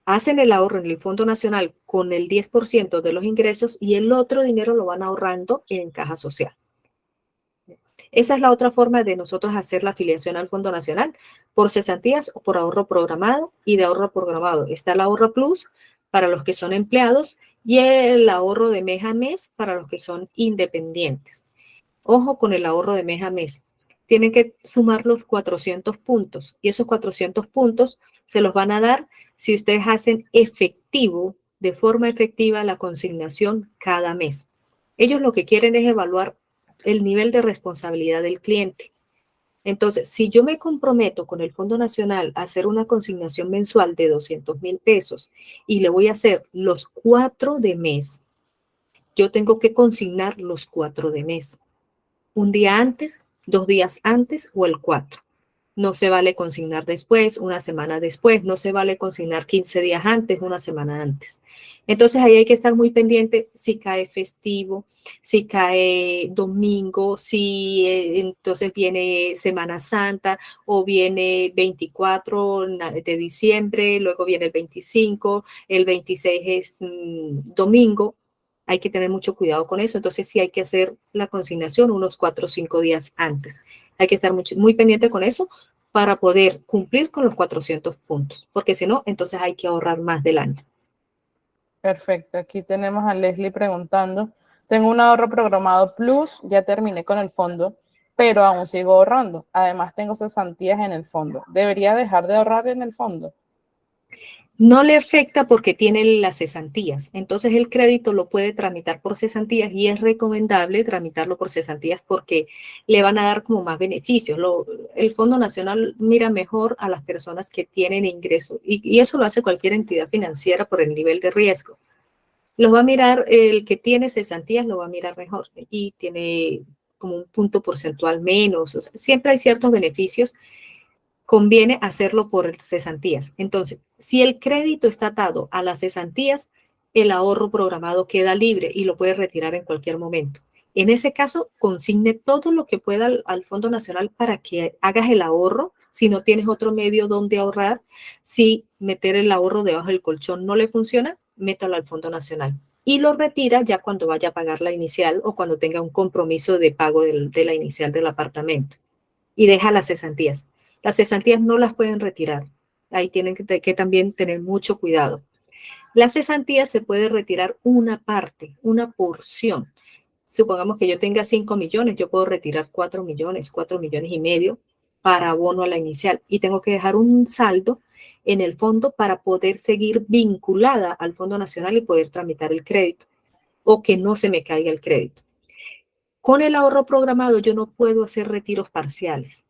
hacen el ahorro en el Fondo Nacional con el 10% de los ingresos y el otro dinero lo van ahorrando en caja social. Esa es la otra forma de nosotros hacer la afiliación al Fondo Nacional, por cesantías o por ahorro programado. Y de ahorro programado está el ahorro plus para los que son empleados y el ahorro de mes a mes para los que son independientes. Ojo con el ahorro de mes a mes. Tienen que sumar los 400 puntos y esos 400 puntos se los van a dar si ustedes hacen efectivo, de forma efectiva, la consignación cada mes. Ellos lo que quieren es evaluar el nivel de responsabilidad del cliente. Entonces, si yo me comprometo con el Fondo Nacional a hacer una consignación mensual de 200,000 pesos y le voy a hacer los 4 de mes, yo tengo que consignar los 4 de mes. Un día antes, 2 días antes o el 4. No se vale consignar después, una semana después, no se vale consignar 15 días antes, una semana antes. Entonces ahí hay que estar muy pendiente si cae festivo, si cae domingo, si entonces viene Semana Santa o viene 24 de diciembre, luego viene el 25, el 26 es domingo. Hay que tener mucho cuidado con eso. Entonces sí hay que hacer la consignación unos 4 o 5 días antes. Hay que estar muy pendiente con eso para poder cumplir con los 400 puntos, porque si no, entonces hay que ahorrar más del año. Perfecto, aquí tenemos a Leslie preguntando, tengo un ahorro programado plus, ya terminé con el fondo, pero aún sigo ahorrando. Además tengo cesantías en el fondo. ¿Debería dejar de ahorrar en el fondo? No le afecta porque tiene las cesantías. Entonces el crédito lo puede tramitar por cesantías y es recomendable tramitarlo por cesantías porque le van a dar como más beneficios. El Fondo Nacional mira mejor a las personas que tienen ingresos y eso lo hace cualquier entidad financiera por el nivel de riesgo. Los va a mirar, el que tiene cesantías lo va a mirar mejor y tiene como un punto porcentual menos. O sea, siempre hay ciertos beneficios. Conviene hacerlo por cesantías. Entonces, si el crédito está atado a las cesantías, el ahorro programado queda libre y lo puede retirar en cualquier momento. En ese caso, consigne todo lo que pueda al Fondo Nacional para que hagas el ahorro. Si no tienes otro medio donde ahorrar, si meter el ahorro debajo del colchón no le funciona, métalo al Fondo Nacional. y lo retira ya cuando vaya a pagar la inicial o cuando tenga un compromiso de pago de la inicial del apartamento. Y deja las cesantías. Las cesantías no las pueden retirar. Ahí tienen que también tener mucho cuidado. Las cesantías se puede retirar una parte, una porción. Supongamos que yo tenga 5 millones, yo puedo retirar 4 millones, 4,5 millones para abono a la inicial y tengo que dejar un saldo en el fondo para poder seguir vinculada al Fondo Nacional y poder tramitar el crédito o que no se me caiga el crédito. Con el ahorro programado yo no puedo hacer retiros parciales.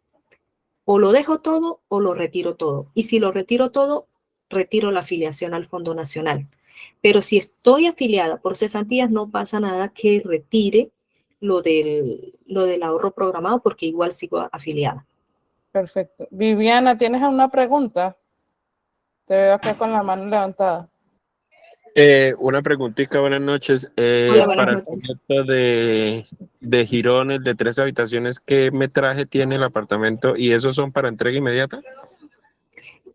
O lo dejo todo o lo retiro todo. Y si lo retiro todo, retiro la afiliación al Fondo Nacional. Pero si estoy afiliada por cesantías, no pasa nada que retire lo del ahorro programado porque igual sigo afiliada. Perfecto. Viviana, ¿tienes alguna pregunta? Te veo acá con la mano levantada. Una preguntita, buenas noches. Hola, buenas Para el noches. proyecto de Girones de 3 habitaciones, ¿qué metraje tiene el apartamento? ¿Y esos son para entrega inmediata?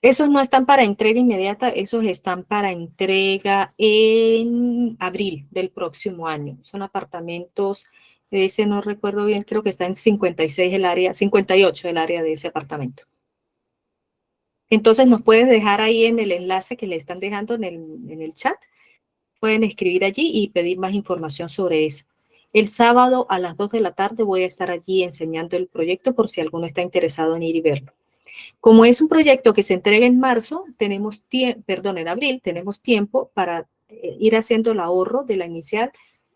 Esos no están para entrega inmediata, esos están para entrega en abril del próximo año. Son apartamentos, ese no recuerdo bien, creo que está en 56 el área, 58 el área de ese apartamento. Entonces nos puedes dejar ahí en el enlace que le están dejando en el chat. Pueden escribir allí y pedir más información sobre eso. El sábado a las 2 de la tarde voy a estar allí enseñando el proyecto por si alguno está interesado en ir y verlo. Como es un proyecto que se entrega en marzo, en abril, tenemos tiempo para ir haciendo el ahorro de la inicial,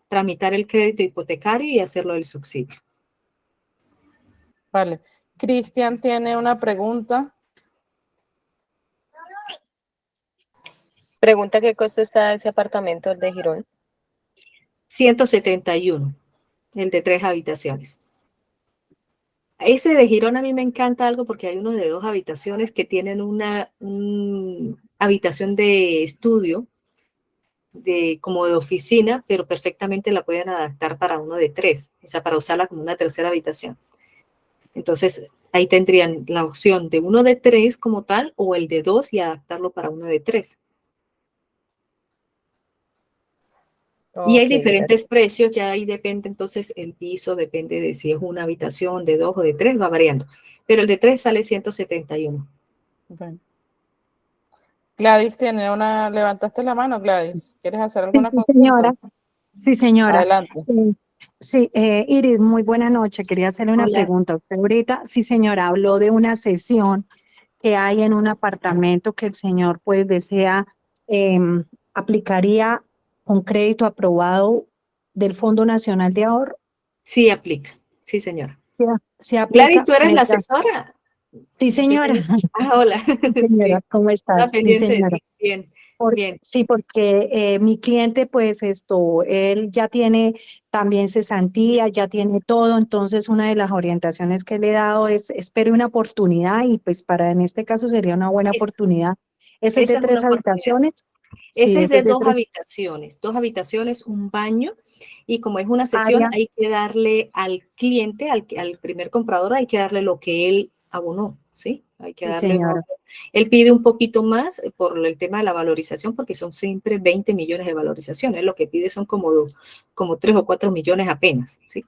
tramitar el crédito hipotecario y hacerlo del subsidio. Vale. Cristian tiene una pregunta. Pregunta qué costo está ese apartamento, el de Girón. 171, el de 3 habitaciones. Ese de Girón a mí me encanta algo porque hay unos de 2 habitaciones que tienen una habitación de estudio, como de oficina, pero perfectamente la pueden adaptar para uno de 3, o sea, para usarla como una tercera habitación. Entonces, ahí tendrían la opción de uno de 3 como tal o el de 2 y adaptarlo para uno de 3. Y hay diferentes precios, ya ahí depende entonces el piso, depende de si es una habitación de 2 o de 3, va variando. Pero el de 3 sale 171. Bueno. Gladys tiene una, levantaste la mano, Gladys. ¿Quieres hacer alguna Sí, consulta? señora. Sí, señora. Adelante. Sí, Iris, muy buena noche. Quería hacerle una Hola. pregunta. Usted ahorita, sí, señora, habló de una sesión que hay en un apartamento que el señor pues desea, aplicaría con crédito aprobado del Fondo Nacional de Ahorro. Sí aplica, sí señora. ¿Se Gladys, aplica? ¿tú eres la asesora? Sí, señora. Hola. Señora, ¿cómo Estaba estás? Sí, pendiente de señora. ti. Bien, bien. Sí, porque mi cliente, pues él ya tiene también cesantía, ya tiene todo, entonces una de las orientaciones que le he dado es espere una oportunidad y pues para en este caso sería una buena Es- oportunidad. ¿Ese es de Esa es una 3 oportunidad. habitaciones? Sí, Ese es ese de es de 2 3 habitaciones, 2 habitaciones, un baño, y como es una sesión, áreas. hay que darle al cliente, al primer comprador, hay que darle lo que él abonó, ¿sí? Hay que Sí, darle, señora. él pide un poquito más por el tema de la valorización, porque son siempre 20 millones de valorizaciones, lo que pide son como 3 o 4 millones apenas, ¿sí?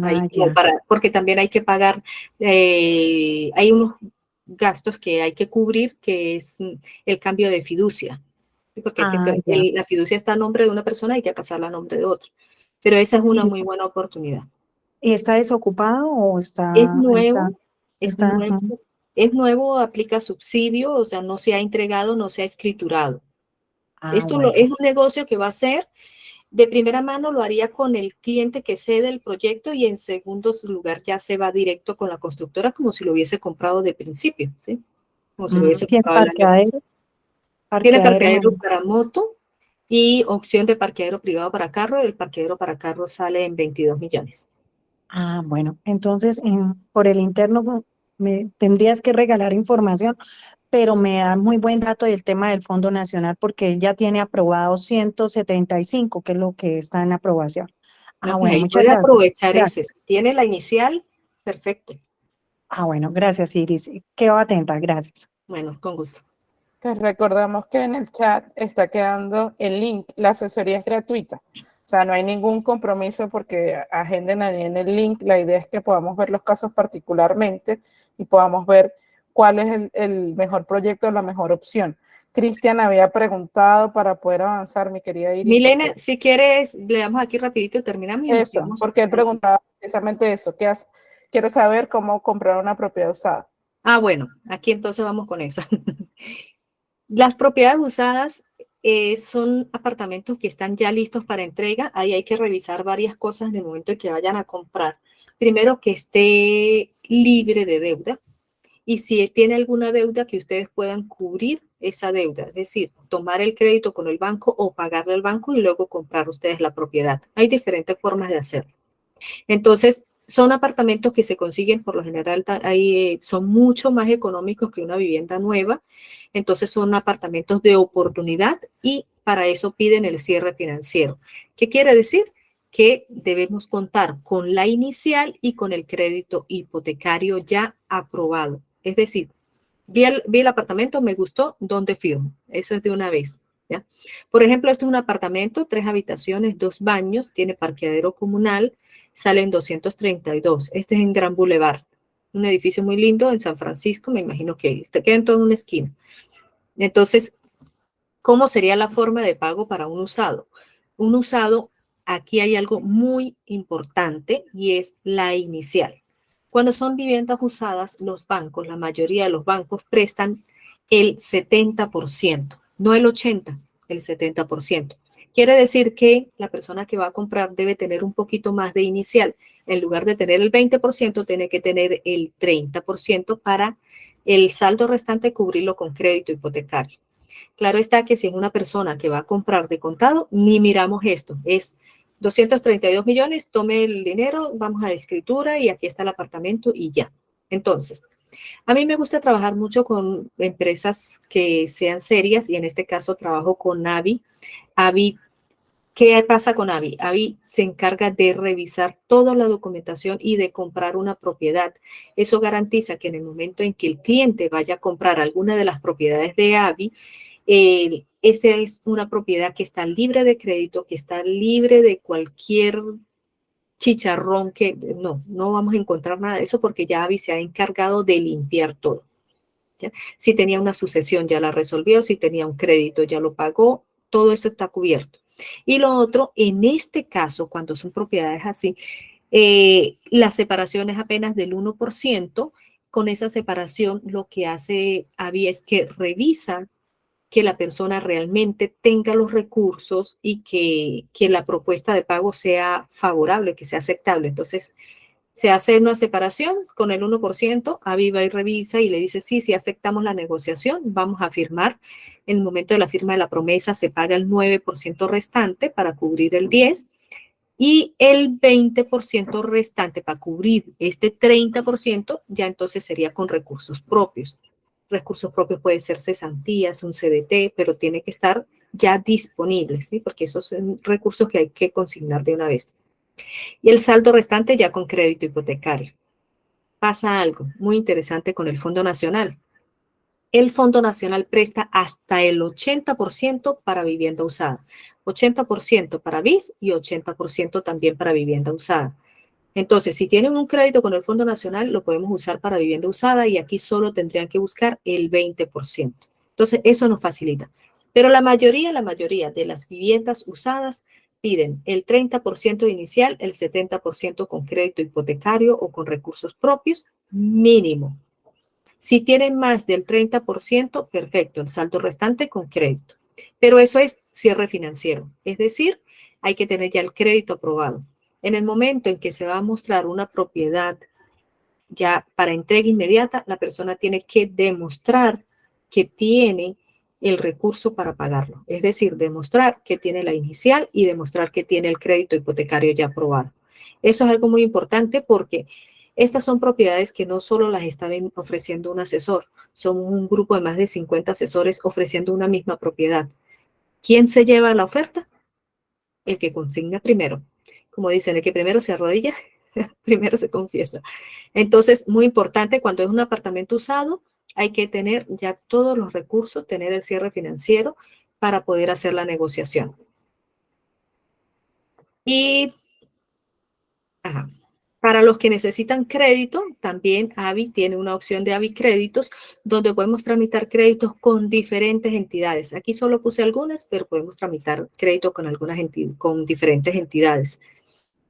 Ahí, Ya. porque también hay que pagar, hay unos gastos que hay que cubrir, que es el cambio de fiducia, ¿sí? Porque Ya. la fiducia está a nombre de una persona, hay que pasarla a nombre de otro. Pero esa es una ¿Y, muy buena oportunidad. y está desocupado o Es está, nuevo, es está? nuevo, es nuevo, aplica subsidio, o sea, no se ha entregado, no se ha escriturado. Bueno. Es un negocio que va a ser de primera mano, lo haría con el cliente que cede el proyecto y en segundo lugar ya se va directo con la constructora como si lo hubiese comprado de principio, ¿sí? Como si lo hubiese ¿Tiene comprado el año pasado. parqueadero? Tiene Parqueadero, parqueadero para moto y opción de parqueadero privado para carro. El parqueadero para carro sale en 22 millones. Bueno, entonces por el interno me tendrías que regalar información, pero me da muy buen dato del tema del Fondo Nacional porque él ya tiene aprobado 175, que es lo que está en aprobación. No, pues Bueno, ahí muchas puede gracias. aprovechar ese. Si tiene la inicial, perfecto. Bueno, gracias, Iris. Quedo atenta, gracias. Bueno, con gusto. Les recordamos que en el chat está quedando el link, la asesoría es gratuita. O sea, no hay ningún compromiso porque agenden ahí en el link. La idea es que podamos ver los casos particularmente y podamos ver cuál es el mejor proyecto, la mejor opción. Cristian había preguntado para poder avanzar, mi querida Iris. Milena, si quieres, le damos aquí rapidito y terminamos. Y eso, porque él preguntaba precisamente eso. Quiero saber cómo comprar una propiedad usada. Ah, bueno, aquí entonces vamos con esa. Las propiedades usadas son apartamentos que están ya listos para entrega. Ahí hay que revisar varias cosas en el momento en que vayan a comprar. Primero, que esté libre de deuda. Y si tiene alguna deuda, que ustedes puedan cubrir esa deuda. Es decir, tomar el crédito con el banco o pagarle al banco y luego comprar ustedes la propiedad. Hay diferentes formas de hacerlo. Entonces, son apartamentos que se consiguen, por lo general, son mucho más económicos que una vivienda nueva. Entonces, son apartamentos de oportunidad y para eso piden el cierre financiero. ¿Qué quiere decir? Que debemos contar con la inicial y con el crédito hipotecario ya aprobado. Es decir, vi el apartamento, me gustó, ¿dónde firmo? Eso es de una vez. ¿Ya? Por ejemplo, este es un apartamento, 3 habitaciones, 2 baños, tiene parqueadero comunal, salen 232. Este es en Gran Boulevard, un edificio muy lindo en San Francisco, me imagino que queda en toda una esquina. Entonces, ¿cómo sería la forma de pago para un usado? Un usado, aquí hay algo muy importante y es la inicial. Cuando son viviendas usadas, los bancos, la mayoría de los bancos prestan el 70%, no el 80%, el 70%. Quiere decir que la persona que va a comprar debe tener un poquito más de inicial. En lugar de tener el 20%, tiene que tener el 30% para el saldo restante cubrirlo con crédito hipotecario. Claro está que si es una persona que va a comprar de contado, ni miramos esto. Es 232 millones, tome el dinero, vamos a la escritura y aquí está el apartamento y ya. Entonces, a mí me gusta trabajar mucho con empresas que sean serias y en este caso trabajo con Avi. Avi, ¿qué pasa con Avi? Avi se encarga de revisar toda la documentación y de comprar una propiedad. Eso garantiza que en el momento en que el cliente vaya a comprar alguna de las propiedades de Avi, esa es una propiedad que está libre de crédito, que está libre de cualquier chicharrón que no vamos a encontrar nada de eso porque ya Avi se ha encargado de limpiar todo. ¿Ya? Si tenía una sucesión ya la resolvió, si tenía un crédito ya lo pagó, todo eso está cubierto. Y lo otro, en este caso, cuando son propiedades así, la separación es apenas del 1%. Con esa separación lo que hace Avi es que revisa que la persona realmente tenga los recursos y que la propuesta de pago sea favorable, que sea aceptable. Entonces, se hace una separación con el 1%, Aviva y revisa y le dice, sí, aceptamos la negociación, vamos a firmar. En el momento de la firma de la promesa se paga el 9% restante para cubrir el 10% y el 20% restante para cubrir este 30% ya entonces sería con recursos propios. Recursos propios puede ser cesantías, un CDT, pero tiene que estar ya disponible, ¿sí? Porque esos son recursos que hay que consignar de una vez. Y el saldo restante ya con crédito hipotecario. Pasa algo muy interesante con el Fondo Nacional. El Fondo Nacional presta hasta el 80% para vivienda usada. 80% para BIS y 80% también para vivienda usada. Entonces, si tienen un crédito con el Fondo Nacional, lo podemos usar para vivienda usada y aquí solo tendrían que buscar el 20%. Entonces, eso nos facilita. Pero la mayoría de las viviendas usadas piden el 30% inicial, el 70% con crédito hipotecario o con recursos propios, mínimo. Si tienen más del 30%, perfecto, el saldo restante con crédito. Pero eso es cierre financiero, es decir, hay que tener ya el crédito aprobado. En el momento en que se va a mostrar una propiedad ya para entrega inmediata, la persona tiene que demostrar que tiene el recurso para pagarlo. Es decir, demostrar que tiene la inicial y demostrar que tiene el crédito hipotecario ya aprobado. Eso es algo muy importante porque estas son propiedades que no solo las está ofreciendo un asesor, son un grupo de más de 50 asesores ofreciendo una misma propiedad. ¿Quién se lleva la oferta? El que consigna primero. Como dicen, el que primero se arrodilla, primero se confiesa. Entonces, muy importante, cuando es un apartamento usado, hay que tener ya todos los recursos, tener el cierre financiero para poder hacer la negociación. Y para los que necesitan crédito, también AVI tiene una opción de AVI Créditos, donde podemos tramitar créditos con diferentes entidades. Aquí solo puse algunas, pero podemos tramitar crédito con con diferentes entidades.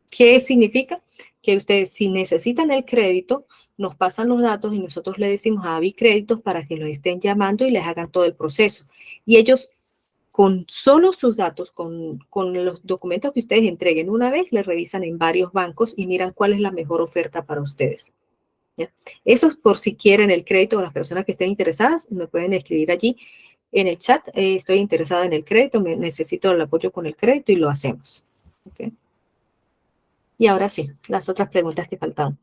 ¿Qué significa? Que ustedes, si necesitan el crédito, nos pasan los datos y nosotros le decimos a AVI Créditos para que los estén llamando y les hagan todo el proceso. Y ellos, con solo sus datos, con los documentos que ustedes entreguen una vez, les revisan en varios bancos y miran cuál es la mejor oferta para ustedes. ¿Ya? Eso es por si quieren el crédito, o las personas que estén interesadas, me pueden escribir allí en el chat, estoy interesada en el crédito, necesito el apoyo con el crédito y lo hacemos. ¿Okay? Y ahora sí, las otras preguntas que faltaban.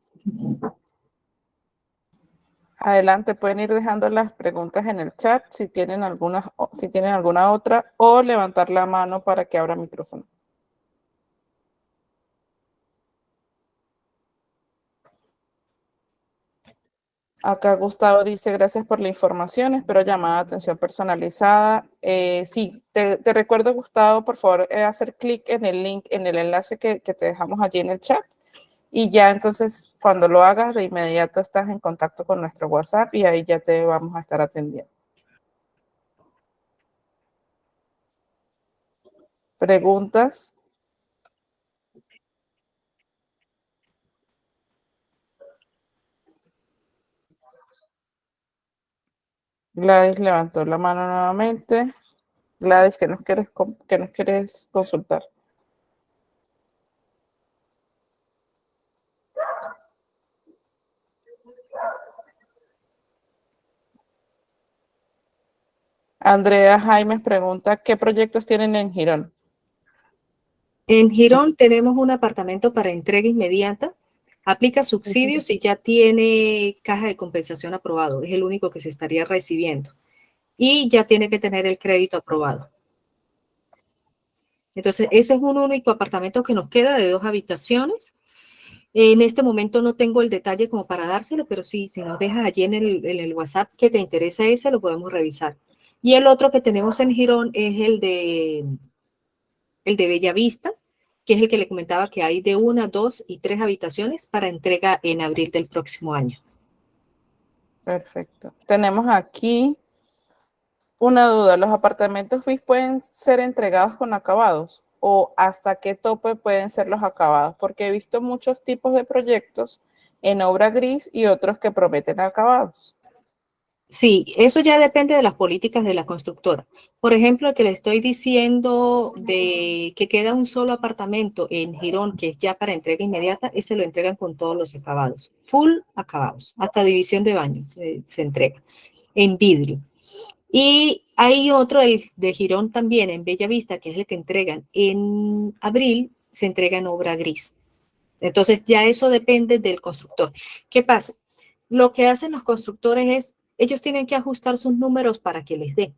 Adelante, pueden ir dejando las preguntas en el chat si tienen alguna otra, o levantar la mano para que abra micrófono. Acá Gustavo dice, gracias por la información, espero llamada de atención personalizada. Sí, te recuerdo, Gustavo, por favor, hacer clic en el link, en el enlace que te dejamos allí en el chat. Y ya entonces, cuando lo hagas, de inmediato estás en contacto con nuestro WhatsApp y ahí ya te vamos a estar atendiendo. ¿Preguntas? Gladys levantó la mano nuevamente. Gladys, ¿qué nos quieres consultar? Andrea Jaimes pregunta, ¿qué proyectos tienen en Girón? En Girón tenemos un apartamento para entrega inmediata, aplica subsidios y ya tiene caja de compensación aprobado, es el único que se estaría recibiendo. Y ya tiene que tener el crédito aprobado. Entonces, ese es un único apartamento que nos queda de 2 habitaciones. En este momento no tengo el detalle como para dárselo, pero sí, si nos dejas allí en el WhatsApp que te interesa ese, lo podemos revisar. Y el otro que tenemos en Girón es el de Bellavista, que es el que le comentaba que hay de 1, 2 y 3 habitaciones para entrega en abril del próximo año. Perfecto. Tenemos aquí una duda. ¿Los apartamentos FIS pueden ser entregados con acabados? ¿O hasta qué tope pueden ser los acabados? Porque he visto muchos tipos de proyectos en obra gris y otros que prometen acabados. Sí, eso ya depende de las políticas de la constructora. Por ejemplo, que le estoy diciendo de que queda un solo apartamento en Girón, que es ya para entrega inmediata, ese lo entregan con todos los acabados, full acabados, hasta división de baño se entrega en vidrio. Y hay otro, el de Girón también, en Bellavista, que es el que entregan en abril, se entrega en obra gris. Entonces ya eso depende del constructor. ¿Qué pasa? Lo que hacen los constructores es, ellos tienen que ajustar sus números para que les dé.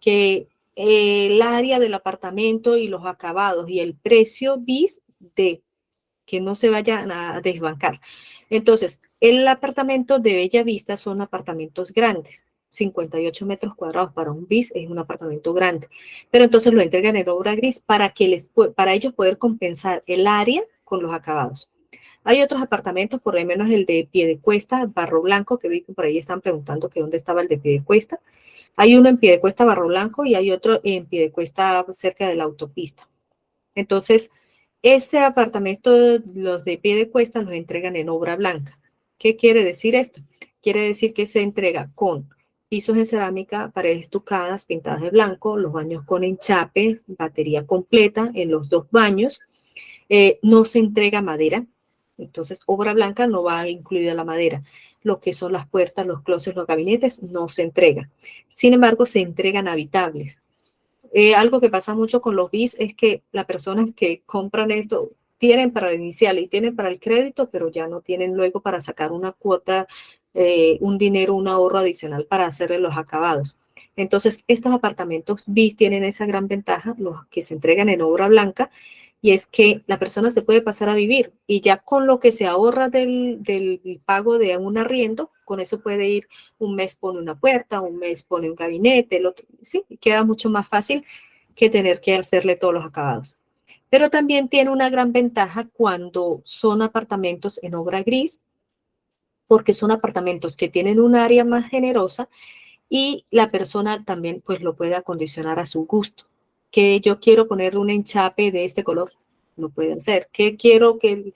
Que el área del apartamento y los acabados y el precio bis de que no se vayan a desbancar. Entonces, el apartamento de Bellavista son apartamentos grandes. 58 metros cuadrados para un bis es un apartamento grande. Pero entonces lo entregan en obra gris para ellos poder compensar el área con los acabados. Hay otros apartamentos, por lo menos el de Piedecuesta, Barro Blanco, que vi que por ahí están preguntando que dónde estaba el de Piedecuesta. Hay uno en Piedecuesta, Barro Blanco, y hay otro en Piedecuesta, cerca de la autopista. Entonces, ese apartamento, los de Piedecuesta, los entregan en obra blanca. ¿Qué quiere decir esto? Quiere decir que se entrega con pisos en cerámica, paredes estucadas, pintadas de blanco, los baños con enchapes, batería completa en los 2 baños. No se entrega madera. Entonces, obra blanca no va incluida la madera. Lo que son las puertas, los closets, los gabinetes, no se entregan. Sin embargo, se entregan habitables. Algo que pasa mucho con los BIS es que las personas que compran esto tienen para el inicial y tienen para el crédito, pero ya no tienen luego para sacar una cuota, un dinero, un ahorro adicional para hacerle los acabados. Entonces, estos apartamentos BIS tienen esa gran ventaja, los que se entregan en obra blanca, y es que la persona se puede pasar a vivir y ya con lo que se ahorra del pago de un arriendo, con eso puede ir un mes pone una puerta, un mes pone un gabinete, el otro, sí, queda mucho más fácil que tener que hacerle todos los acabados. Pero también tiene una gran ventaja cuando son apartamentos en obra gris, porque son apartamentos que tienen un área más generosa y la persona también pues lo puede acondicionar a su gusto. Que yo quiero poner un enchape de este color, lo puede hacer. Que quiero que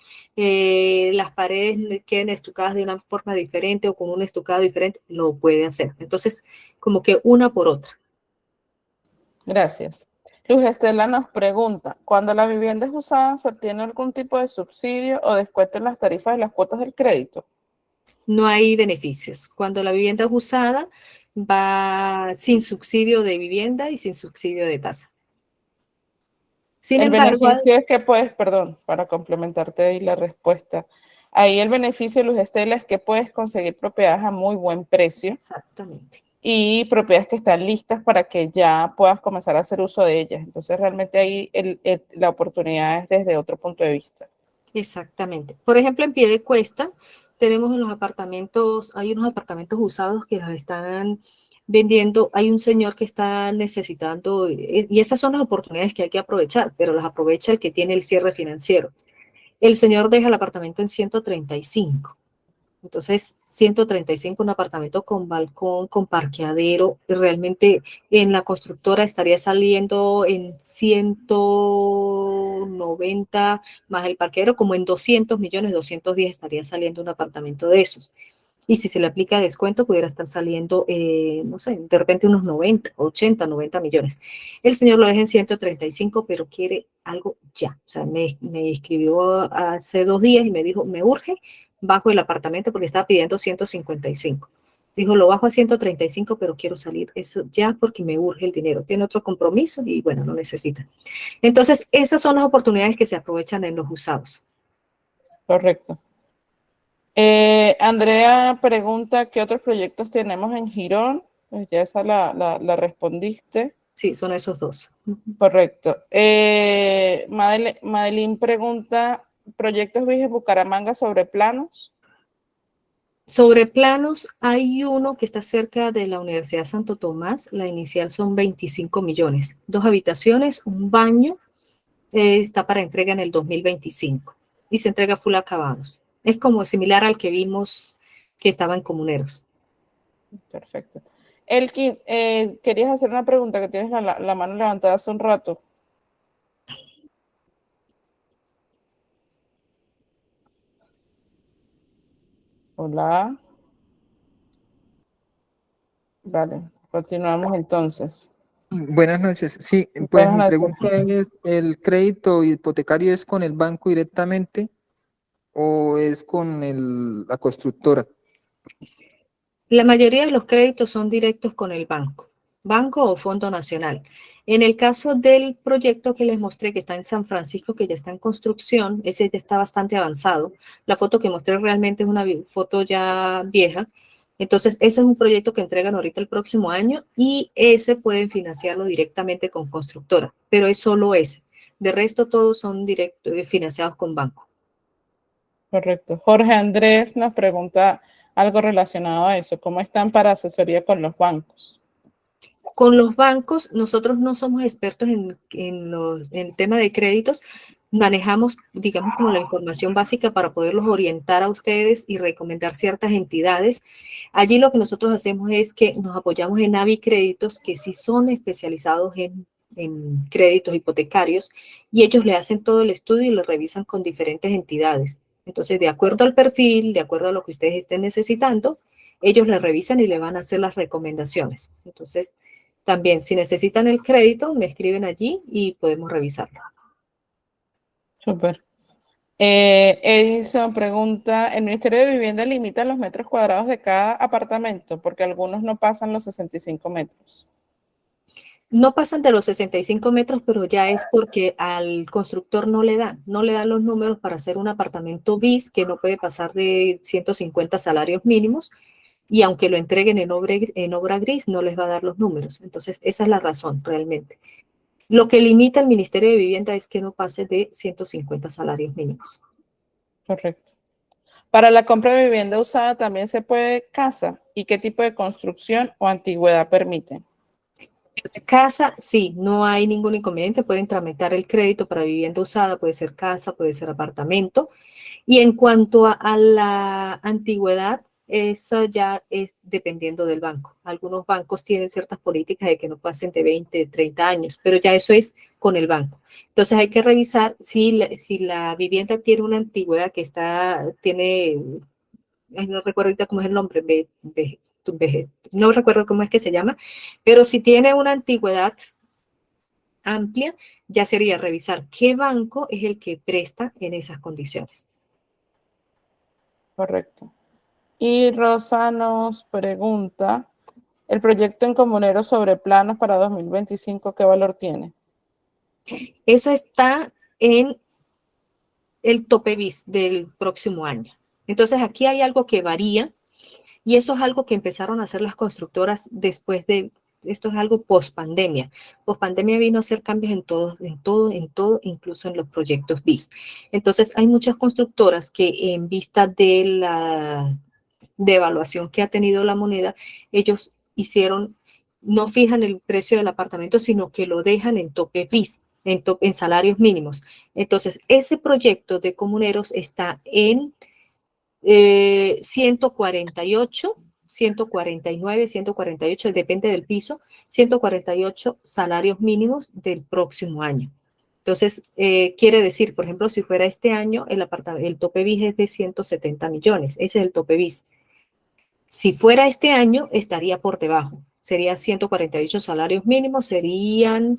las paredes queden estucadas de una forma diferente o con un estucado diferente, lo puede hacer. Entonces, como que una por otra. Gracias. Luz Estela nos pregunta, ¿cuando la vivienda es usada, se obtiene algún tipo de subsidio o descuento en las tarifas de las cuotas del crédito? No hay beneficios. Cuando la vivienda es usada, va sin subsidio de vivienda y sin subsidio de tasa. Sin El embargo, beneficio es que puedes, perdón, para complementarte ahí la respuesta, ahí el beneficio, Luz Estela, es que puedes conseguir propiedades a muy buen precio exactamente. y propiedades que están listas para que ya puedas comenzar a hacer uso de ellas. Entonces, realmente ahí la oportunidad es desde otro punto de vista. Exactamente. Por ejemplo, en Piedecuesta tenemos en los apartamentos, hay unos apartamentos usados que los están vendiendo. Hay un señor que está necesitando, y esas son las oportunidades que hay que aprovechar, pero las aprovecha el que tiene el cierre financiero. El señor deja el apartamento en 135. Entonces, 135, un apartamento con balcón, con parqueadero, y realmente en la constructora estaría saliendo en 190 más el parqueadero, como en 200 millones, 210 estaría saliendo un apartamento de esos. Y si se le aplica descuento, pudiera estar saliendo, no sé, de repente unos 90, 80, 90 millones. El señor lo deja en 135, pero quiere algo ya. O sea, me escribió hace 2 días y me dijo, me urge, bajo el apartamento porque estaba pidiendo 155. Dijo, lo bajo a 135, pero quiero salir eso ya porque me urge el dinero. Tiene otro compromiso y bueno, lo necesita. Entonces, esas son las oportunidades que se aprovechan en los usados. Correcto. Andrea pregunta, ¿qué otros proyectos tenemos en Girón? Pues ya esa la respondiste. Sí, son esos dos. Correcto. Madeline pregunta, ¿proyectos Viges Bucaramanga sobre planos? Sobre planos, hay uno que está cerca de la Universidad Santo Tomás. La inicial son 25 millones. 2 habitaciones, un baño. Está para entrega en el 2025 y se entrega full acabados. Es como similar al que vimos que estaba en Comuneros. Perfecto. Elkin, querías hacer una pregunta que tienes la mano levantada hace un rato. Hola. Vale, continuamos entonces. Buenas noches. Sí, pues Buenas mi noches. pregunta es, ¿el crédito hipotecario es con el banco directamente o es con la constructora? La mayoría de los créditos son directos con el banco o Fondo Nacional. En el caso del proyecto que les mostré que está en San Francisco, que ya está en construcción, ese ya está bastante avanzado. La foto que mostré realmente es una foto ya vieja. Entonces, ese es un proyecto que entregan ahorita el próximo año y ese pueden financiarlo directamente con constructora, pero es solo ese. De resto, todos son financiados con banco. Correcto. Jorge Andrés nos pregunta algo relacionado a eso. ¿Cómo están para asesoría con los bancos? Con los bancos, nosotros no somos expertos en el tema de créditos, manejamos, digamos, como la información básica para poderlos orientar a ustedes y recomendar ciertas entidades. Allí lo que nosotros hacemos es que nos apoyamos en Avi Créditos, que sí son especializados en créditos hipotecarios, y ellos le hacen todo el estudio y lo revisan con diferentes entidades. Entonces, de acuerdo al perfil, de acuerdo a lo que ustedes estén necesitando, ellos le revisan y le van a hacer las recomendaciones. Entonces, también, si necesitan el crédito, me escriben allí y podemos revisarlo. Súper. Edison pregunta, ¿el Ministerio de Vivienda limita los metros cuadrados de cada apartamento? Porque algunos no pasan los 65 metros. No pasan de los 65 metros, pero ya es porque al constructor no le dan los números para hacer un apartamento bis que no puede pasar de 150 salarios mínimos, y aunque lo entreguen en obra gris, no les va a dar los números. Entonces, esa es la razón realmente. Lo que limita el Ministerio de Vivienda es que no pase de 150 salarios mínimos. Correcto. Para la compra de vivienda usada también se puede casa. ¿Y qué tipo de construcción o antigüedad permite? Casa, sí, no hay ningún inconveniente. Pueden tramitar el crédito para vivienda usada, puede ser casa, puede ser apartamento. Y en cuanto a la antigüedad, eso ya es dependiendo del banco. Algunos bancos tienen ciertas políticas de que no pasen de 20, 30 años, pero ya eso es con el banco. Entonces hay que revisar si la vivienda tiene una antigüedad que tiene, ay, no recuerdo ahorita cómo es el nombre, no recuerdo cómo es que se llama, pero si tiene una antigüedad amplia, ya sería revisar qué banco es el que presta en esas condiciones. Correcto. Y Rosa nos pregunta, ¿el proyecto en Comuneros sobre planos para 2025 qué valor tiene? Eso está en el tope bis del próximo año. Entonces aquí hay algo que varía y eso es algo que empezaron a hacer las constructoras después esto es algo post pandemia. Post pandemia vino a hacer cambios en todo, incluso en los proyectos BIS. Entonces hay muchas constructoras que en vista de la devaluación que ha tenido la moneda, ellos no fijan el precio del apartamento, sino que lo dejan en tope BIS, en salarios mínimos. Entonces, ese proyecto de Comuneros está en 148, 149, 148, depende del piso, 148 salarios mínimos del próximo año. Entonces, quiere decir, por ejemplo, si fuera este año, el tope BIS es de 170 millones, ese es el tope BIS. Si fuera este año, estaría por debajo. Serían 148 salarios mínimos, serían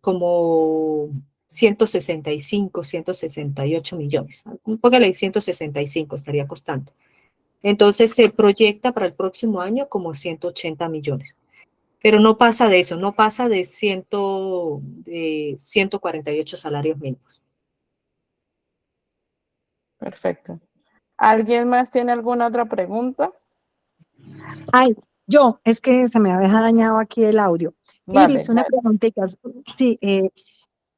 como 165, 168 millones. Póngale 165, estaría costando. Entonces se proyecta para el próximo año como 180 millones. Pero no pasa de eso, no pasa de 148 salarios mínimos. Perfecto. ¿Alguien más tiene alguna otra pregunta? Ay, es que se me había dañado aquí el audio. Vale, Iris, una vale. preguntita. Sí,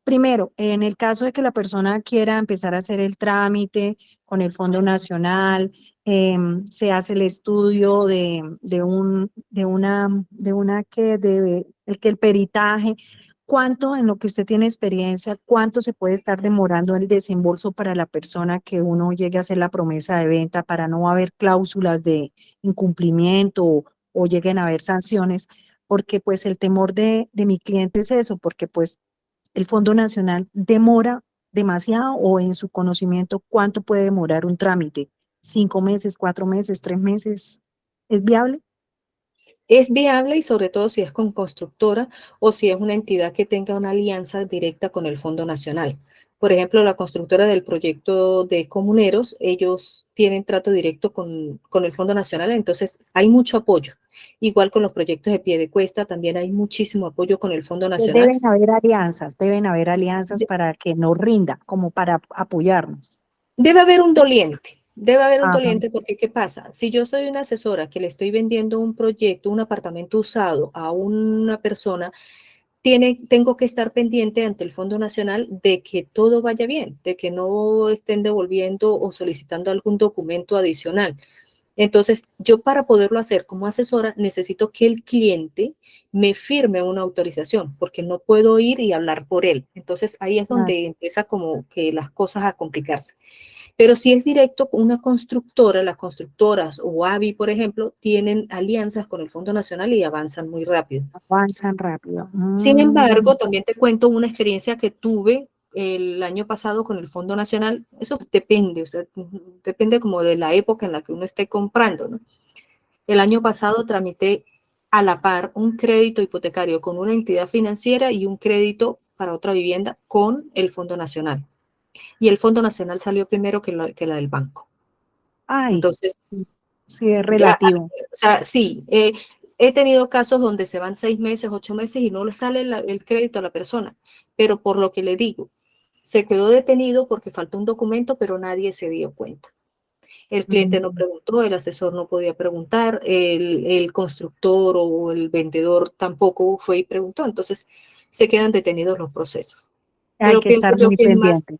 primero, en el caso de que la persona quiera empezar a hacer el trámite con el Fondo Nacional, se hace el estudio el peritaje, ¿cuánto en lo que usted tiene experiencia, cuánto se puede estar demorando el desembolso para la persona que uno llegue a hacer la promesa de venta para no haber cláusulas de incumplimiento o lleguen a haber sanciones? Porque pues el temor de mi cliente es eso, porque pues el Fondo Nacional demora demasiado o en su conocimiento cuánto puede demorar un trámite, 5 meses, 4 meses, 3 meses, ¿es viable? Es viable y sobre todo si es con constructora o si es una entidad que tenga una alianza directa con el Fondo Nacional. Por ejemplo, la constructora del proyecto de Comuneros, ellos tienen trato directo con el Fondo Nacional, entonces hay mucho apoyo. Igual con los proyectos de Piedecuesta, también hay muchísimo apoyo con el Fondo Nacional. Deben haber alianzas para que nos rinda, como para apoyarnos. Debe haber un Ajá. doliente porque ¿qué pasa? Si yo soy una asesora que le estoy vendiendo un proyecto, un apartamento usado a una persona, tengo que estar pendiente ante el Fondo Nacional de que todo vaya bien, de que no estén devolviendo o solicitando algún documento adicional. Entonces, yo para poderlo hacer como asesora, necesito que el cliente me firme una autorización, porque no puedo ir y hablar por él. Entonces, ahí es donde empieza como que las cosas a complicarse. Pero si es directo con una constructora, las constructoras o AVI, por ejemplo, tienen alianzas con el Fondo Nacional y avanzan muy rápido. Avanzan rápido. Sin embargo, también te cuento una experiencia que tuve el año pasado con el Fondo Nacional. Eso depende, o sea, depende como de la época en la que uno esté comprando, ¿no? El año pasado tramité a la par un crédito hipotecario con una entidad financiera y un crédito para otra vivienda con el Fondo Nacional. Y el Fondo Nacional salió primero que la del banco. Ay, Entonces, sí, es relativo. o sea, sí, he tenido casos donde se van 6 meses, 8 meses y no le sale el crédito a la persona, pero por lo que le digo, se quedó detenido porque faltó un documento, pero nadie se dio cuenta. El cliente no preguntó, el asesor no podía preguntar, el constructor o el vendedor tampoco fue y preguntó. Entonces, se quedan detenidos los procesos. Hay Pero que pienso estar yo muy que pendiente.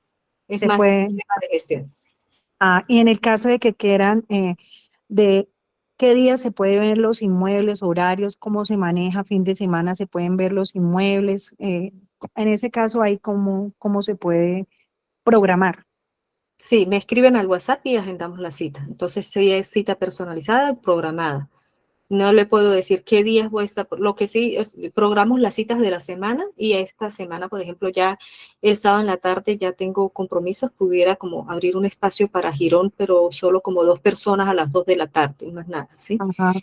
es Se más puede, tema de gestión. y en el caso de que quieran, de qué día se puede ver los inmuebles, horarios, cómo se maneja, fin de semana se pueden ver los inmuebles, en ese caso ahí cómo se puede programar. Sí, me escriben al WhatsApp y agendamos la cita. Entonces, si es cita personalizada, programada. No le puedo decir qué días voy a estar. Lo que sí, programo las citas de la semana y esta semana, por ejemplo, ya el sábado en la tarde ya tengo compromisos. Pudiera como abrir un espacio para Girón, pero solo como 2 personas a las 2 de la tarde, más nada, ¿sí? Ajá.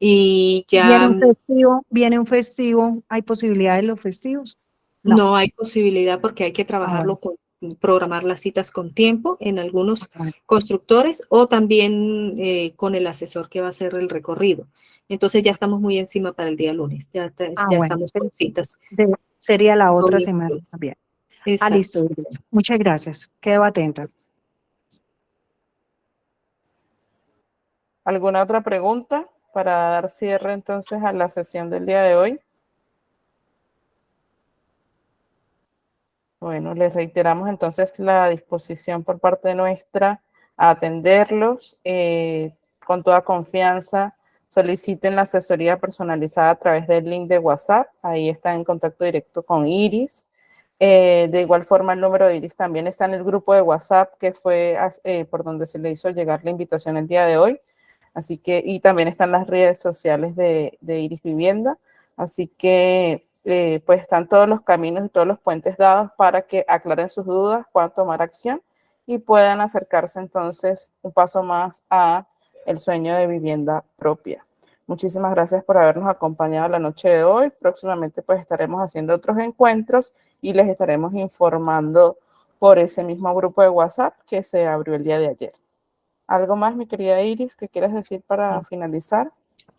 Y Viene ya un festivo, ¿hay posibilidades de los festivos? No. no hay posibilidad porque hay que Bueno. trabajarlo programar las citas con tiempo en algunos Bueno. constructores o también con el asesor que va a hacer el recorrido. Entonces ya estamos muy encima para el día lunes, ya Bueno, estamos con citas. sería la otra Doble semana lunes. también. Exacto. Listo, Iris. Muchas gracias. Quedo atenta. ¿Alguna otra pregunta para dar cierre entonces a la sesión del día de hoy? Bueno, les reiteramos entonces la disposición por parte nuestra a atenderlos con toda confianza. Soliciten la asesoría personalizada a través del link de WhatsApp. Ahí está en contacto directo con Iris. De igual forma, el número de Iris también está en el grupo de WhatsApp que fue por donde se le hizo llegar la invitación el día de hoy. Así que, y también están las redes sociales de Iris Vivienda. Así que pues están todos los caminos y todos los puentes dados para que aclaren sus dudas, puedan tomar acción y puedan acercarse entonces un paso más a el sueño de vivienda propia. Muchísimas gracias por habernos acompañado la noche de hoy. Próximamente pues estaremos haciendo otros encuentros y les estaremos informando por ese mismo grupo de WhatsApp que se abrió el día de ayer. ¿Algo más, mi querida Iris, que quieras decir para finalizar?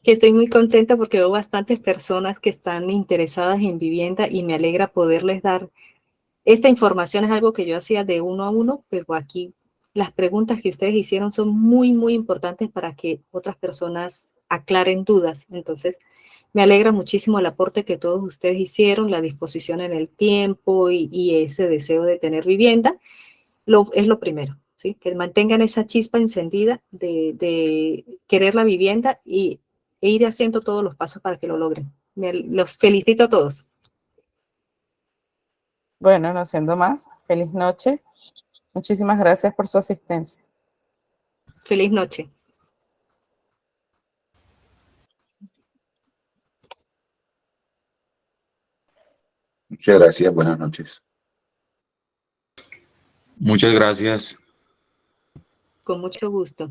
Que estoy muy contenta porque veo bastantes personas que están interesadas en vivienda y me alegra poderles dar esta información. Es algo que yo hacía de uno a uno, pero aquí las preguntas que ustedes hicieron son muy, muy importantes para que otras personas aclaren dudas. Entonces, me alegra muchísimo el aporte que todos ustedes hicieron, la disposición en el tiempo y ese deseo de tener vivienda. Es lo primero, ¿sí? Que mantengan esa chispa encendida de querer la vivienda e ir haciendo todos los pasos para que lo logren. Los felicito a todos. Bueno, no siendo más, feliz noche. Muchísimas gracias por su asistencia. Feliz noche. Muchas gracias, buenas noches. Muchas gracias. Con mucho gusto.